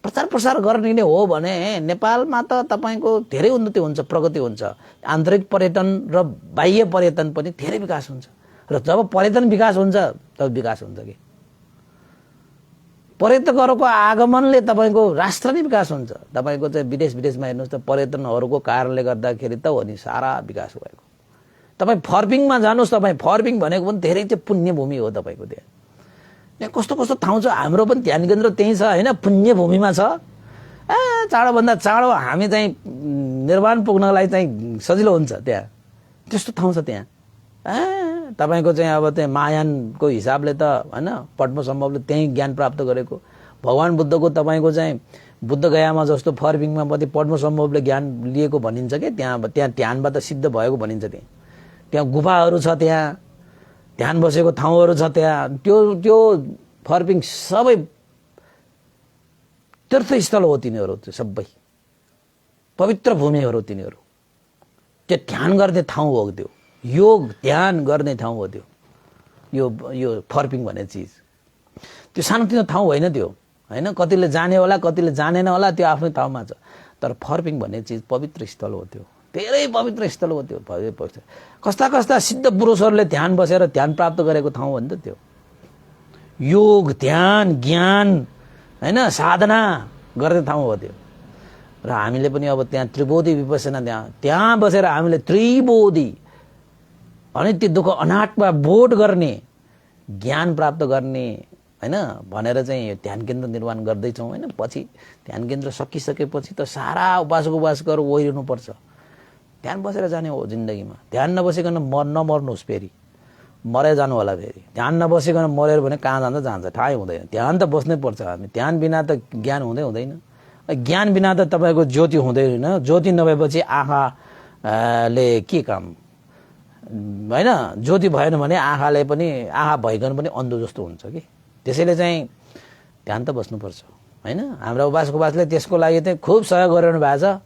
प्रचार प्रसार गर्ने हो भने नेपालमा त तपाईको धेरै उन्नति हुन्छ, प्रगति हुन्छ। आन्तरिक पर्यटन र बाह्य पर्यटन पनि धेरै विकास हुन्छ। र जब पर्यटन विकास हुन्छ तब विकास हुन्छ कि पर्यटकहरूको आगमनले तपाईको राष्ट्र नै विकास हुन्छ। तपाईको चाहिँ विदेशमा हेर्नुहोस् त, पर्यटनहरूको कारणले गर्दाखेरि त हो नि सारा विकास भएको। तपाई फर्पिङमा जानुहोस्, तपाई फर्पिङ भनेको पनि धेरै चाहिँ पुण्य भूमि हो। तपाईको त्यहाँ कस्तो कस्तो ठाउँ छ, हाम्रो पनि ध्यान केन्द्र त्यही छ होइन, पुण्य भूमिमा छ। चाँडोभन्दा चाँडो हामी चाहिँ निर्वाण पुग्नलाई चाहिँ सजिलो हुन्छ, त्यहाँ त्यस्तो ठाउँ छ त्यहाँ। तपाईको चाहिँ अब त्यहाँ महायानको हिसाबले त होइन, पद्मसम्भवले त्यही ज्ञान प्राप्त गरेको। भगवान बुद्धको तपाईको चाहिँ बुद्ध गयामा जस्तो फर्पिङमा पनि पद्मसम्भवले ज्ञान लिएको भनिन्छ कि, त्यहाँ ध्यानबाट सिद्ध भएको भनिन्छ। त्यहाँ गुफाहरू छ, त्यहाँ ध्यान बसेको ठाउँहरू छ, त्यहाँ त्यो फर्पिङ सबै तीर्थस्थल हो। तिनीहरू सबै पवित्र भूमिहरू, तिनीहरू त्यो ध्यान गर्ने ठाउँ हो। त्यो योग ध्यान गर्ने ठाउँ हो त्यो। यो फर्पिङ भन्ने चिज त्यो सानोतिनो ठाउँ होइन त्यो होइन। कतिले जाने होला, कतिले जानेन होला, त्यो आफ्नै ठाउँमा छ। तर फर्पिङ भन्ने चिज पवित्र स्थल हो, त्यो धेरै पवित्र स्थल हो। त्यो कस्ता कस्ता सिद्ध पुरुषहरूले ध्यान बसेर ध्यान प्राप्त गरेको ठाउँ हो नि त त्यो। योग ध्यान ज्ञान होइन साधना गर्ने ठाउँ हो त्यो। र हामीले पनि अब त्यहाँ त्रिबोधी विपसना त्यहाँ बसेर हामीले त्रिबोधी अनित्य दुःख अनात्मा बोध गर्ने, ज्ञान प्राप्त गर्ने होइन भनेर चाहिँ यो ध्यान केन्द्र निर्माण गर्दैछौँ होइन। पछि ध्यान केन्द्र सकिसकेपछि त सारा उपासकहरू ओहिरिनुपर्छ। ध्यान बसेर जाने हो जिन्दगीमा। ध्यान नबसिकन नमर्नुहोस्, फेरि मरे जानु होला। फेरि ध्यान नबसिकन मरेर भने कहाँ जान्छ थाहै हुँदैन। ध्यान त बस्नै पर्छ। हामी ध्यान बिना त ज्ञान हुँदैन। ज्ञान बिना त तपाईँको ज्योति हुँदैन। ज्योति नभएपछि आँखाले के काम होइन। ज्योति भएन भने आँखाले पनि, आँखा भइकन पनि अन्धो जस्तो हुन्छ कि। त्यसैले चाहिँ ध्यान त बस्नुपर्छ होइन। हाम्रा उपासकले त्यसको लागि चाहिँ खुब सहयोग गरिरहनु भएको छ।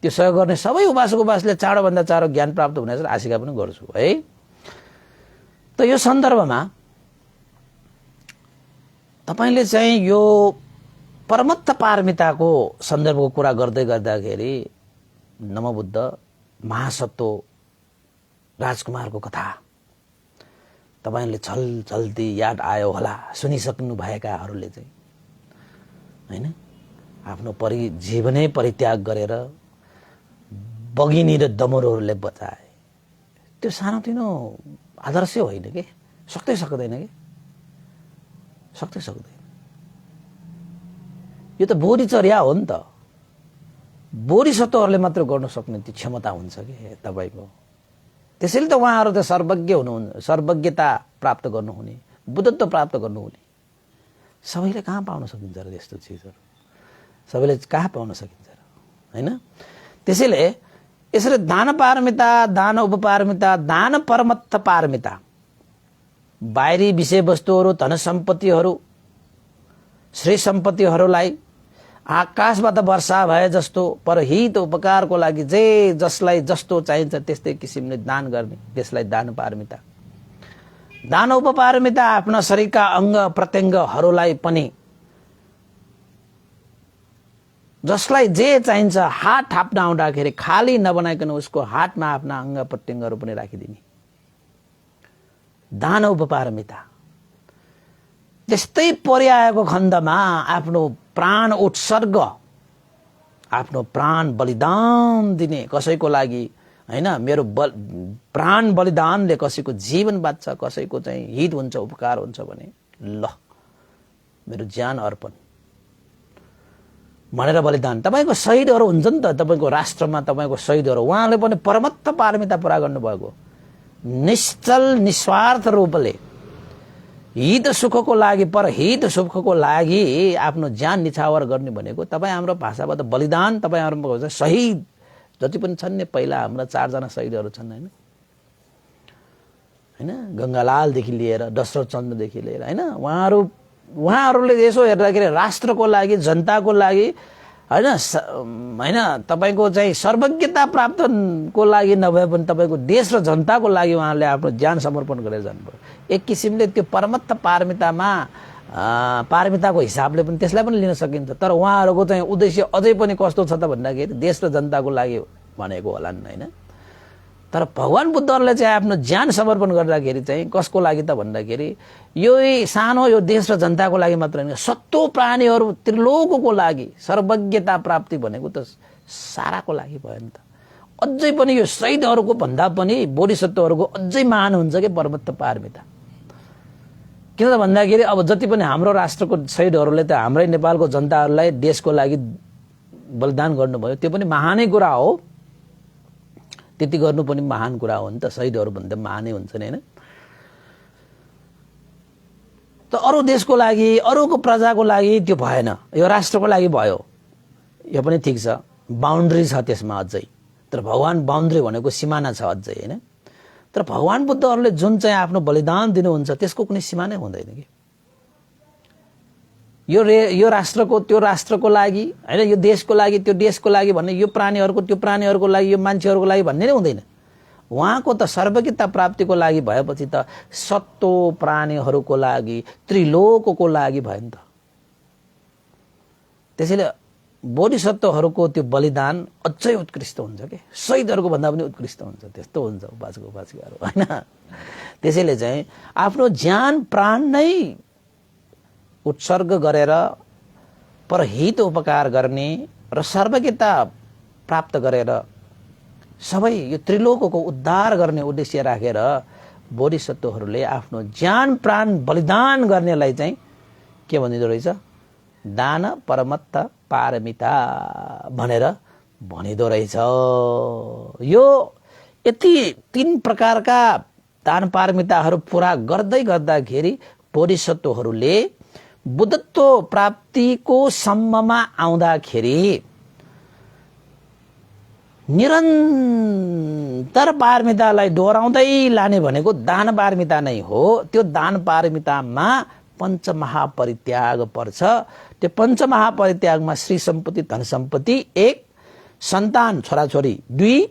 त्यो सहयोग गर्ने सबै उपासकले चाँडोभन्दा चाँडो ज्ञान प्राप्त हुनेछ आशिका पनि गर्छु है। त यो सन्दर्भमा तपाईले चाहिँ यो परमत्त पारमिताको सन्दर्भको कुरा गर्दै गर्दाखेरि नमोबुद्ध महासत्व राजकुमारको कथा तपाईले छलछल्ती याद आयो होला, सुनिसक्नु भएकाहरूले चाहिँ हैन। आफ्नो जीवनै परित्याग गरेर बगिनी र दमरोहरूले बचाए। त्यो सानोतिनो आदर्श होइन कि, सक्दैन कि। सक्दैन। यो त बोधिचर्या हो नि त। बोधिसत्वहरूले मात्र गर्न सक्ने त्यो क्षमता हुन्छ कि तपाईँको। त्यसैले त उहाँहरू त सर्वज्ञ हुनुहुन्छ, सर्वज्ञता प्राप्त गर्नुहुने, बुद्धत्व प्राप्त गर्नुहुने। सबैले कहाँ पाउन सकिन्छ र यस्तो चिजहरू? सबैले कहाँ पाउन सकिन्छ र, होइन? त्यसैले यसरी दान पारमिता, दान उपपारमिता, दान परमत्थ पारमिता, बाहिरी विषयवस्तुहरू, धन सम्पत्तिहरू, श्रेय सम्पत्तिहरूलाई आकाशबाट वर्षा भए जस्तो परहित उपकारको लागि जसलाई जस्तो चाहिन्छ त्यस्तै किसिमले दान गर्ने, त्यसलाई दान पारमिता। दान उपपारमिता आफ्ना शरीरका अङ्ग प्रत्यङ्गहरूलाई पनि जसलाई जे चाहिन्छ हात थाप्न आउँदाखेरि खाली नबनाइकन उसको हातमा आफ्ना अङ्ग प्रत्यङ्गहरू पनि राखिदिने दान उपपारमिता। त्यस्तै पर्यायको खण्डमा आफ्नो प्राण उत्सर्ग, आफ्नो प्राण बलिदान दिने कसैको लागि, होइन? मेरो प्राण बलिदानले कसैको जीवन बाँच्छ, कसैको चाहिँ हित हुन्छ, उपकार हुन्छ भने ल मेरो ज्यान अर्पण भनेर बलिदान। तपाईँको शहीदहरू हुन्छ नि त, तपाईँको राष्ट्रमा तपाईँको शहीदहरू, उहाँले पनि परमत्थ पारमिता पुरा गर्नुभएको। निश्चल निस्वार्थ रूपले हित सुखको लागि, परहित सुखको लागि आफ्नो ज्यान निछावर गर्ने भनेको तपाईँ हाम्रो भाषाबाट बलिदान, तपाईँ हाम्रो शहीद जति पनि छन् नि, पहिला हाम्रा 4 जना शहीदहरू छन्, होइन? गङ्गालालदेखि लिएर दशरथ चन्द्रदेखि लिएर, होइन? उहाँहरूले यसो हेर्दाखेरि राष्ट्रको लागि, जनताको लागि, होइन, तपाईँको चाहिँ सर्वज्ञता प्राप्तको लागि नभए पनि तपाईँको देश र जनताको लागि उहाँहरूले आफ्नो ज्यान समर्पण गरेर जानुभयो। एक किसिमले त्यो परमत्थ पारमितामा पारमिताको हिसाबले पनि त्यसलाई पनि लिन सकिन्छ। तर उहाँहरूको चाहिँ उद्देश्य अझै पनि कस्तो छ त भन्दाखेरि देश र जनताको लागि भनेको होला नि, होइन? तर भगवान बुद्धहरूले चाहिँ आफ्नो ज्यान समर्पण गर्दाखेरि चाहिँ कसको लागि त भन्दाखेरि यो सानो यो देश र जनताको लागि मात्र होइन, सत्तो प्राणीहरू त्रिलोकको लागि सर्वज्ञता प्राप्ति भनेको त साराको लागि भयो नि त। अझै पनि यो शहीदहरूको भन्दा पनि बोधिसत्वहरूको अझै महान हुन्छ कि परमत्थ पारमिता। किन त भन्दाखेरि अब जति पनि हाम्रो राष्ट्रको शहीदहरूले त हाम्रै नेपालको जनताहरूलाई देशको लागि बलिदान गर्नुभयो, त्यो पनि महानै कुरा हो। त्यति गर्नु पनि महान कुरा हो नि त, शहीदहरू भन्दा महानै हुन्छ नि, होइन? त अरू देशको लागि, अरूको प्रजाको लागि त्यो भएन, यो राष्ट्रको लागि भयो, यो पनि ठिक छ, बााउन्ड्री छ त्यसमा अझै। तर भगवान बााउन्ड्री भनेको सिमाना छ अझै, होइन? तर भगवान बुद्धहरूले जुन चाहिँ आफ्नो बलिदान दिनुहुन्छ त्यसको कुनै सीमा नै हुँदैन कि यो राष्ट्रको त्यो राष्ट्रको लागि, होइन? यो देशको लागि त्यो देशको लागि भन्ने, यो प्राणीहरूको त्यो प्राणीहरूको लागि, यो मान्छेहरूको लागि भन्ने नै हुँदैन। उहाँको त सर्वज्ञता प्राप्तिको लागि भएपछि त सत्तो प्राणीहरूको लागि, त्रिलोकको लागि भयो नि त। त्यसैले बोधिसत्वहरूको त्यो बलिदान अझै उत्कृष्ट हुन्छ कि शहीदहरूको भन्दा पनि उत्कृष्ट हुन्छ। त्यस्तो हुन्छ उपासकहरू, होइन? त्यसैले चाहिँ आफ्नो ज्यान प्राण नै उत्सर्ग गरेर परहित उपकार गर्ने र सर्वज्ञता प्राप्त गरेर सबै यो त्रिलोकको उद्धार गर्ने उद्देश्य राखेर बोधिसत्वहरूले आफ्नो ज्यान प्राण बलिदान गर्नेलाई चाहिँ के भनिदो रहेछ? दान परमत्थ पारमिता भनेर भनिदो रहेछ। यो यति 3 प्रकारका दान पारमिताहरू पुरा गर्दै गर्दाखेरि बोधिसत्वहरूले बुद्धत्व प्राप्तिको सम्ममा आउँदाखेरि निरन्तर पारमितालाई दोहोऱ्याउँदै लाने भनेको दान पारमिता नै हो। त्यो दान पारमितामा पञ्चमहापरित्याग पर्छ। त्यो पञ्चमहापरित्यागमा श्री सम्पत्ति, धन सम्पत्ति 1, सन्तान छोराछोरी 2,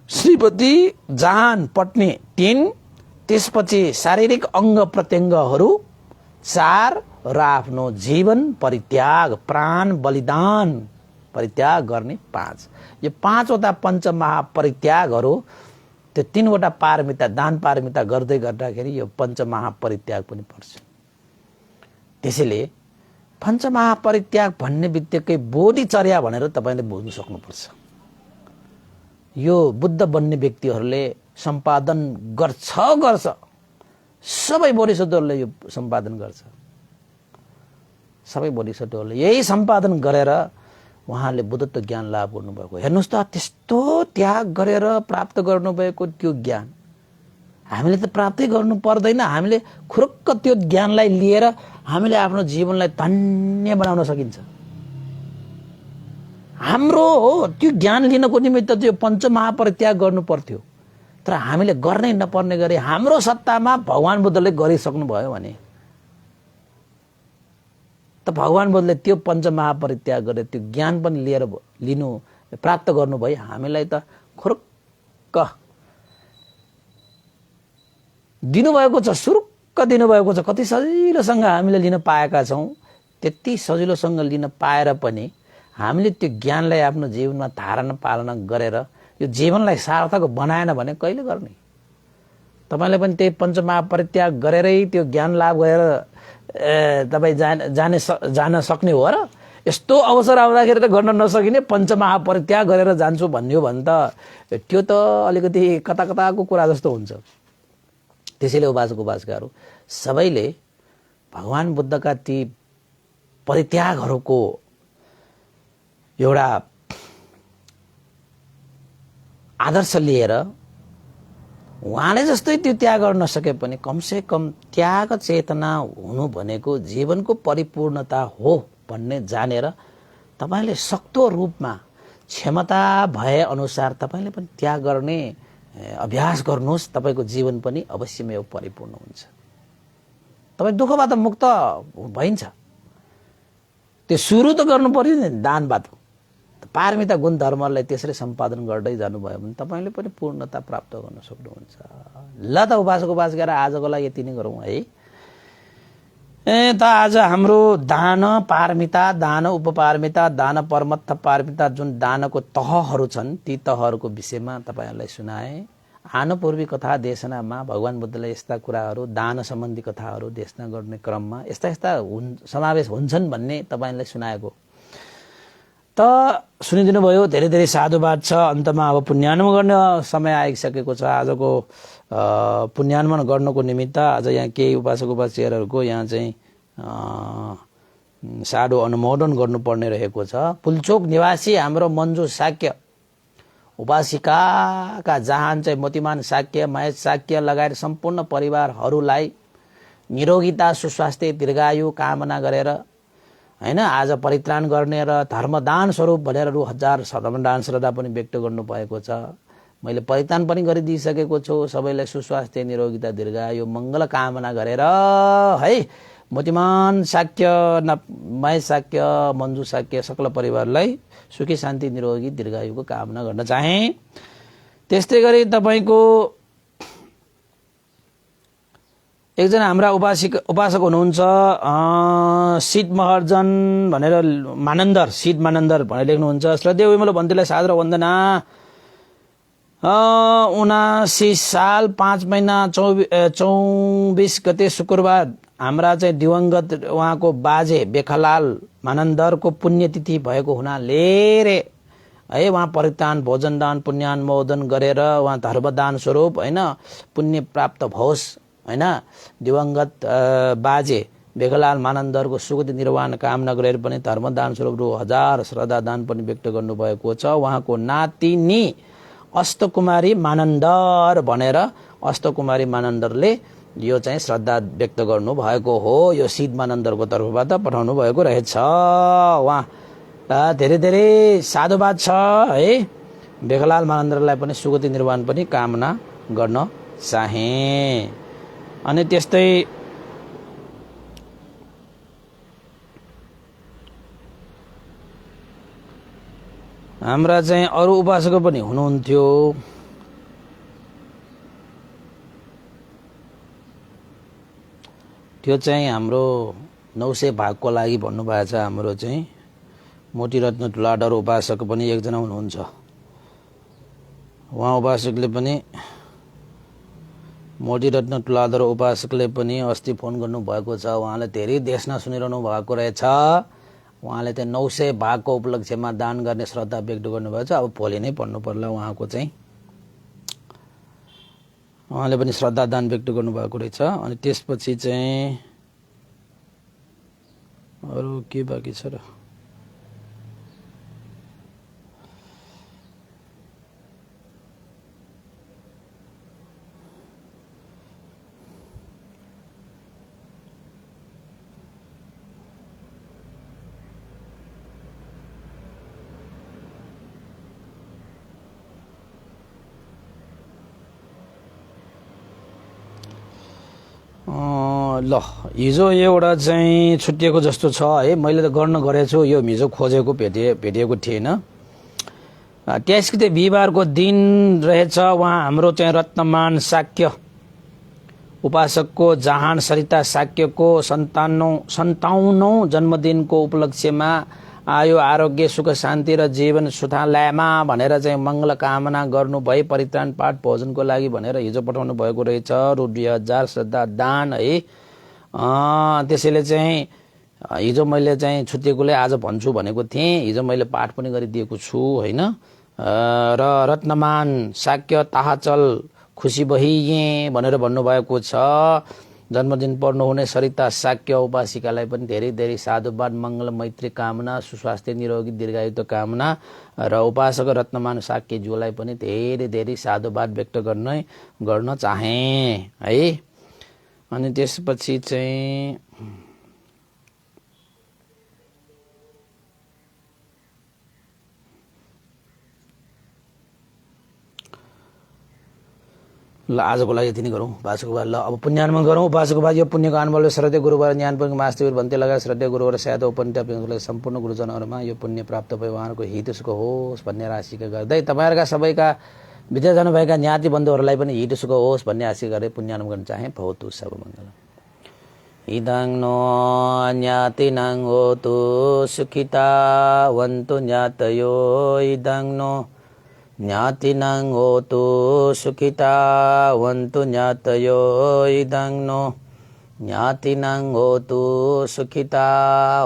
श्रीपति जहान पत्नी 3, त्यसपछि शारीरिक अङ्ग प्रत्यङ्गहरू 4 र आफ्नो जीवन परित्याग, प्राण बलिदान परित्याग गर्ने 5। यो 5वटा पञ्चमहापरित्यागहरू, त्यो 3वटा पारमिता, दान पारमिता गर्दै गर्दाखेरि यो पञ्चमहापरित्याग पनि पर्छ। त्यसैले पञ्चमहापरित्याग भन्ने बित्तिकै बोधिचर्या भनेर तपाईँले बुझ्नु सक्नुपर्छ। यो बुद्ध बन्ने व्यक्तिहरूले सम्पादन गर्छ, सबै बोधिसत्वहरूले यो सम्पादन गर्छ। सबै बोधिसत्वहरूले यही सम्पादन गरेर उहाँले बुद्धत्व ज्ञान लाभ गर्नुभएको। हेर्नुहोस् त, त्यस्तो त्याग गरेर प्राप्त गर्नुभएको त्यो ज्ञान हामीले त प्राप्तै गर्नु पर्दैन। हामीले खुरुक्क त्यो ज्ञानलाई लिएर हामीले आफ्नो जीवनलाई धन्य बनाउन सकिन्छ। हाम्रो हो त्यो ज्ञान लिनको निमित्त त्यो पञ्चमहापरित्याग गर्नु पर्थ्यो, तर हामीले गर्नै नपर्ने गरी हाम्रो सत्तामा भगवान बुद्धले गरिसक्नु भयो भने त भगवान बुद्धले त्यो पञ्चमहापरित्याग गरेर त्यो ज्ञान पनि लिएर प्राप्त गर्नुभयो। हामीलाई त खुरुक्क दिनुभएको छ, सुरुक्क दिनुभएको छ। कति सजिलोसँग हामीले लिन पाएका छौँ। त्यति सजिलोसँग लिन पाएर पनि हामीले त्यो ज्ञानलाई आफ्नो जीवनमा धारण पालना गरेर यो जीवनलाई सार्थक बनाएन भने कहिले गर्ने? तपाईँले पनि त्यही पञ्चमहापरित्याग गरेरै त्यो ज्ञान लाभ गरेर तपाईँ जान सक्ने हो र? यस्तो अवसर आउँदाखेरि त गर्न नसकिने पञ्चमहापरित्याग गरेर जान्छु भन्ने हो भने त त्यो त अलिकति कता कताको कुरा जस्तो हुन्छ। त्यसैले उपासक उपासिकाहरू सबैले भगवान बुद्धका ती परित्यागहरूको एउटा आदर्श लिएर उहाँले जस्तै त्यो त्याग गर्न नसके पनि कमसे कम त्याग चेतना हुनु भनेको जीवनको परिपूर्णता हो भन्ने जानेर तपाईँले सक्दो रूपमा क्षमता भए अनुसार तपाईँले पनि त्याग गर्ने अभ्यास गर्नुहोस्। तपाईँको जीवन पनि अवश्यमै परिपूर्ण हुन्छ। तपाईँ दुःखबाट मुक्त भइन्छ। त्यो सुरु त गर्नु पर्यो नि दानबाट। पारमिता गुण धर्मलाई त्यसरी सम्पादन गर्दै जानुभयो भने तपाईँले पनि पूर्णता प्राप्त गर्न सक्नुहुन्छ। ल त उपासक उपासिका आजको लागि यति नै गरौँ है। त आज हाम्रो दान पारमिता, दान उपपारमिता, दान परमत्थ पारमिता जुन दानको तहहरू छन् ती तहहरूको विषयमा तपाईँहरूलाई सुनाए। आनुपूर्वी कथा देशनामा भगवान बुद्धले यस्ता कुराहरू दान सम्बन्धी कथाहरू देशना गर्ने क्रममा यस्ता यस्ता समावेश हुन्छन् भन्ने तपाईँलाई सुनाएको। त सुनिदिनु भयो, धेरै धेरै साधुवाद छ। अन्तमा अब पुण्यानुमन गर्ने समय आइसकेको छ। आजको पुण्यानुमन गर्नको निमित्त आज यहाँ केही उपासक उपासिकाहरूको यहाँ चाहिँ साधु अनुमोदन गर्नुपर्ने रहेको छ। पुल्चोक निवासी हाम्रो मन्जु शाक्य उपासिकाका जहान चाहिँ मोतीमान शाक्य, महेश शाक्य लगायत सम्पूर्ण परिवारहरूलाई निरोगिता सुस्वास्थ्य दीर्घायु कामना गरेर हैन आज परित्राण गर्ने र धर्मदान स्वरूप भनेर रु 1000 धर्मदान श्रद्धा पनि व्यक्त गर्नुभएको छ। मैले परित्राण पनि गरिदिइसकेको छु। सबैलाई सुस्वास्थ्य निरोगिता दीर्घायु मङ्गल कामना गरेर है मोतीमान शाक्य, महेश शाक्य, मन्जु शाक्य सकल परिवारलाई सुखी शान्ति निरोगी दीर्घायुको कामना गर्न चाहे। त्यस्तै गरी तपाईको एकजना हाम्रा उपासक हुनुहुन्छ शीत महर्जन भनेर मानन्दर, शीत मानन्दर भनेर लेख्नुहुन्छ। श्रद्धेय विमल भन्तीलाई सादर वन्दना। 79 साल 5 महिना 24 गते शुक्रबार हाम्रा चाहिँ दिवंगत उहाँको बाजे बेखलाल मानन्दरको पुण्यतिथि भएको हुनाले रे है उहाँ परित्राण भोजनदान पुण्यानुमोदन गरेर उहाँ धर्मदान स्वरूप हैन पुण्य प्राप्त भोस् हैन। दिवंगत बाजे बेखलाल मानन्दरको सुगति निर्वाण कामना गरेर पनि धर्मदान स्वरूप रु 1000 श्रद्धा दान पनि व्यक्त गर्नुभएको छ। उहाँको नातिनी अष्टकुमारी मानन्दर भनेर अष्टकुमारी मानन्दरले यो चाहिँ श्रद्धा व्यक्त गर्नु भएको हो। यो शीत मानन्दरको तर्फबाट पठाउनु भएको रहेछ। उहाँ धेरै धेरै साधुवाद छ है। बेखलाल मानन्दरलाई पनि सुगति निर्वाण पनि कामना गर्न चाहे। अनि त्यस्तै हाम्रा चाहिँ अरू उपासक पनि हुनुहुन्थ्यो। त्यो चाहिँ हाम्रो 900 भागको लागि भन्नुभएको छ। हाम्रो चाहिँ मोतीरत्न तुलाधर उपासक पनि एकजना हुनुहुन्छ। उहाँ उपासकले पनि मोतीरत्न तुलाधर उपासकले पनि अस्ति फोन गर्नुभएको छ। उहाँले धेरै देशना सुनिरहनु भएको रहेछ। उहाँले चाहिँ 900 भागको उपलक्ष्यमा दान गर्ने श्रद्धा व्यक्त गर्नुभएको छ। अब भोलि नै पढ्नु पर्ला उहाँको चाहिँ उहाँले पनि श्रद्धा दान व्यक्त गर्नुभएको रहेछ। अनि त्यसपछि चाहिँ अरू के बाँकी छ र? ल हिजो एउटा चाहिँ छुट्टिएको जस्तो छ है। मैले त गरेछु यो हिजो खोजेको भेटिएको थिएन। 23 गते बिहिबारको दिन रहेछ। उहाँ हाम्रो चाहिँ रत्नमान शाक्य उपासकको जहान सरिता शाक्यको 57औं जन्मदिनको उपलक्ष्यमा आयो। आरोग्य सुख शान्ति र जीवन सुधालयमा भनेर चाहिँ मङ्गल कामना गर्नु भई परित्राण पाठ भोजनको लागि भनेर हिजो पठाउनु भएको रहेछ। रु 2000 श्रद्धा दान है। त्यसैले चाहिँ हिजो मैले चाहिँ छुट्टिएकोले आज भन्छु भनेको थिएँ। हिजो मैले पाठ पनि गरिदिएको छु होइन। र रत्नमान शाक्य ताहाचल खुसी बहिए भनेर भन्नुभएको छ। जन्मदिन पर्नुहुने सरिता शाक्य उपासिकालाई पनि धेरै धेरै साधुवाद, मङ्गल मैत्री कामना, सुस्वास्थ्य निरोगी दीर्घायुत्व कामना र उपासक रत्नमान शाक्यज्यूलाई पनि धेरै धेरै साधुवाद व्यक्त गर्न चाहे है। अनि त्यसपछि चाहिँ ल आजको लागि यति नै गरौँ। उपासको बाद ल अब पुण्यानुमोदन गरौँ। उपासको बाद यो पुण्यको अनुबलले श्रद्धेय गुरुवर ज्ञानपुर मास्तिर भन्ते लगाएर श्रद्धेय गुरुवर सायद उपन्यासलाई सम्पूर्ण गुरुजनहरूमा यो पुण्य प्राप्त भयो, उहाँहरूको हित सुख होस् भन्ने आशिका गर्दै तपाईँहरूका सबैका विद्या जानुभएका ज्ञाति बन्धुहरूलाई पनि हित सुख होस् भन्ने आशिका गर्दै पुण्यानुमोदन चाहे। भवतु सर्वमङ्गलम्। इदं नो ज्ञातिनां होतु सुखिता वन्तु ज्ञातयो। इदं नो ज्ञातिनां होतु सुखिता वन्तु ज्ञातयो। इदं नो ज्ञातिनां होतु सुखिता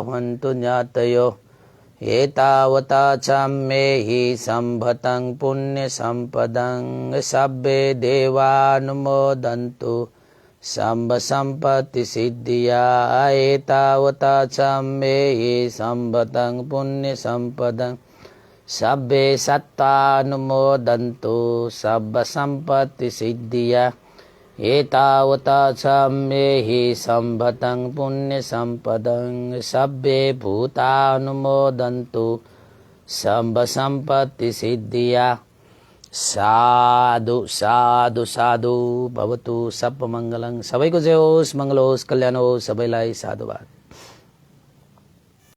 वन्तु ज्ञातयो। एतावता च मे हि सम्भतं पुण्यसम्पदं सब्बे देवानुमोदन्तु सम्भ सम्पत्ति सिद्धिया। एतावता च मे हि सम्भतं पुण्यसम्पदं सब्बे सत्तानुमोदन्तु सम्भ सम्पत्ति सिद्धिया। एतावता च मे हि सम्भतं पुण्यसम्पदं सब्बे भूतानुमोदन्तु सम्भ सम्पत्ति सिद्धिया। साधु साधु साधु भवतु। सब मङ्गलं। सबैको जय होस्, मङ्गल होस्, कल्याण होस्। सबैलाई साधुवाद।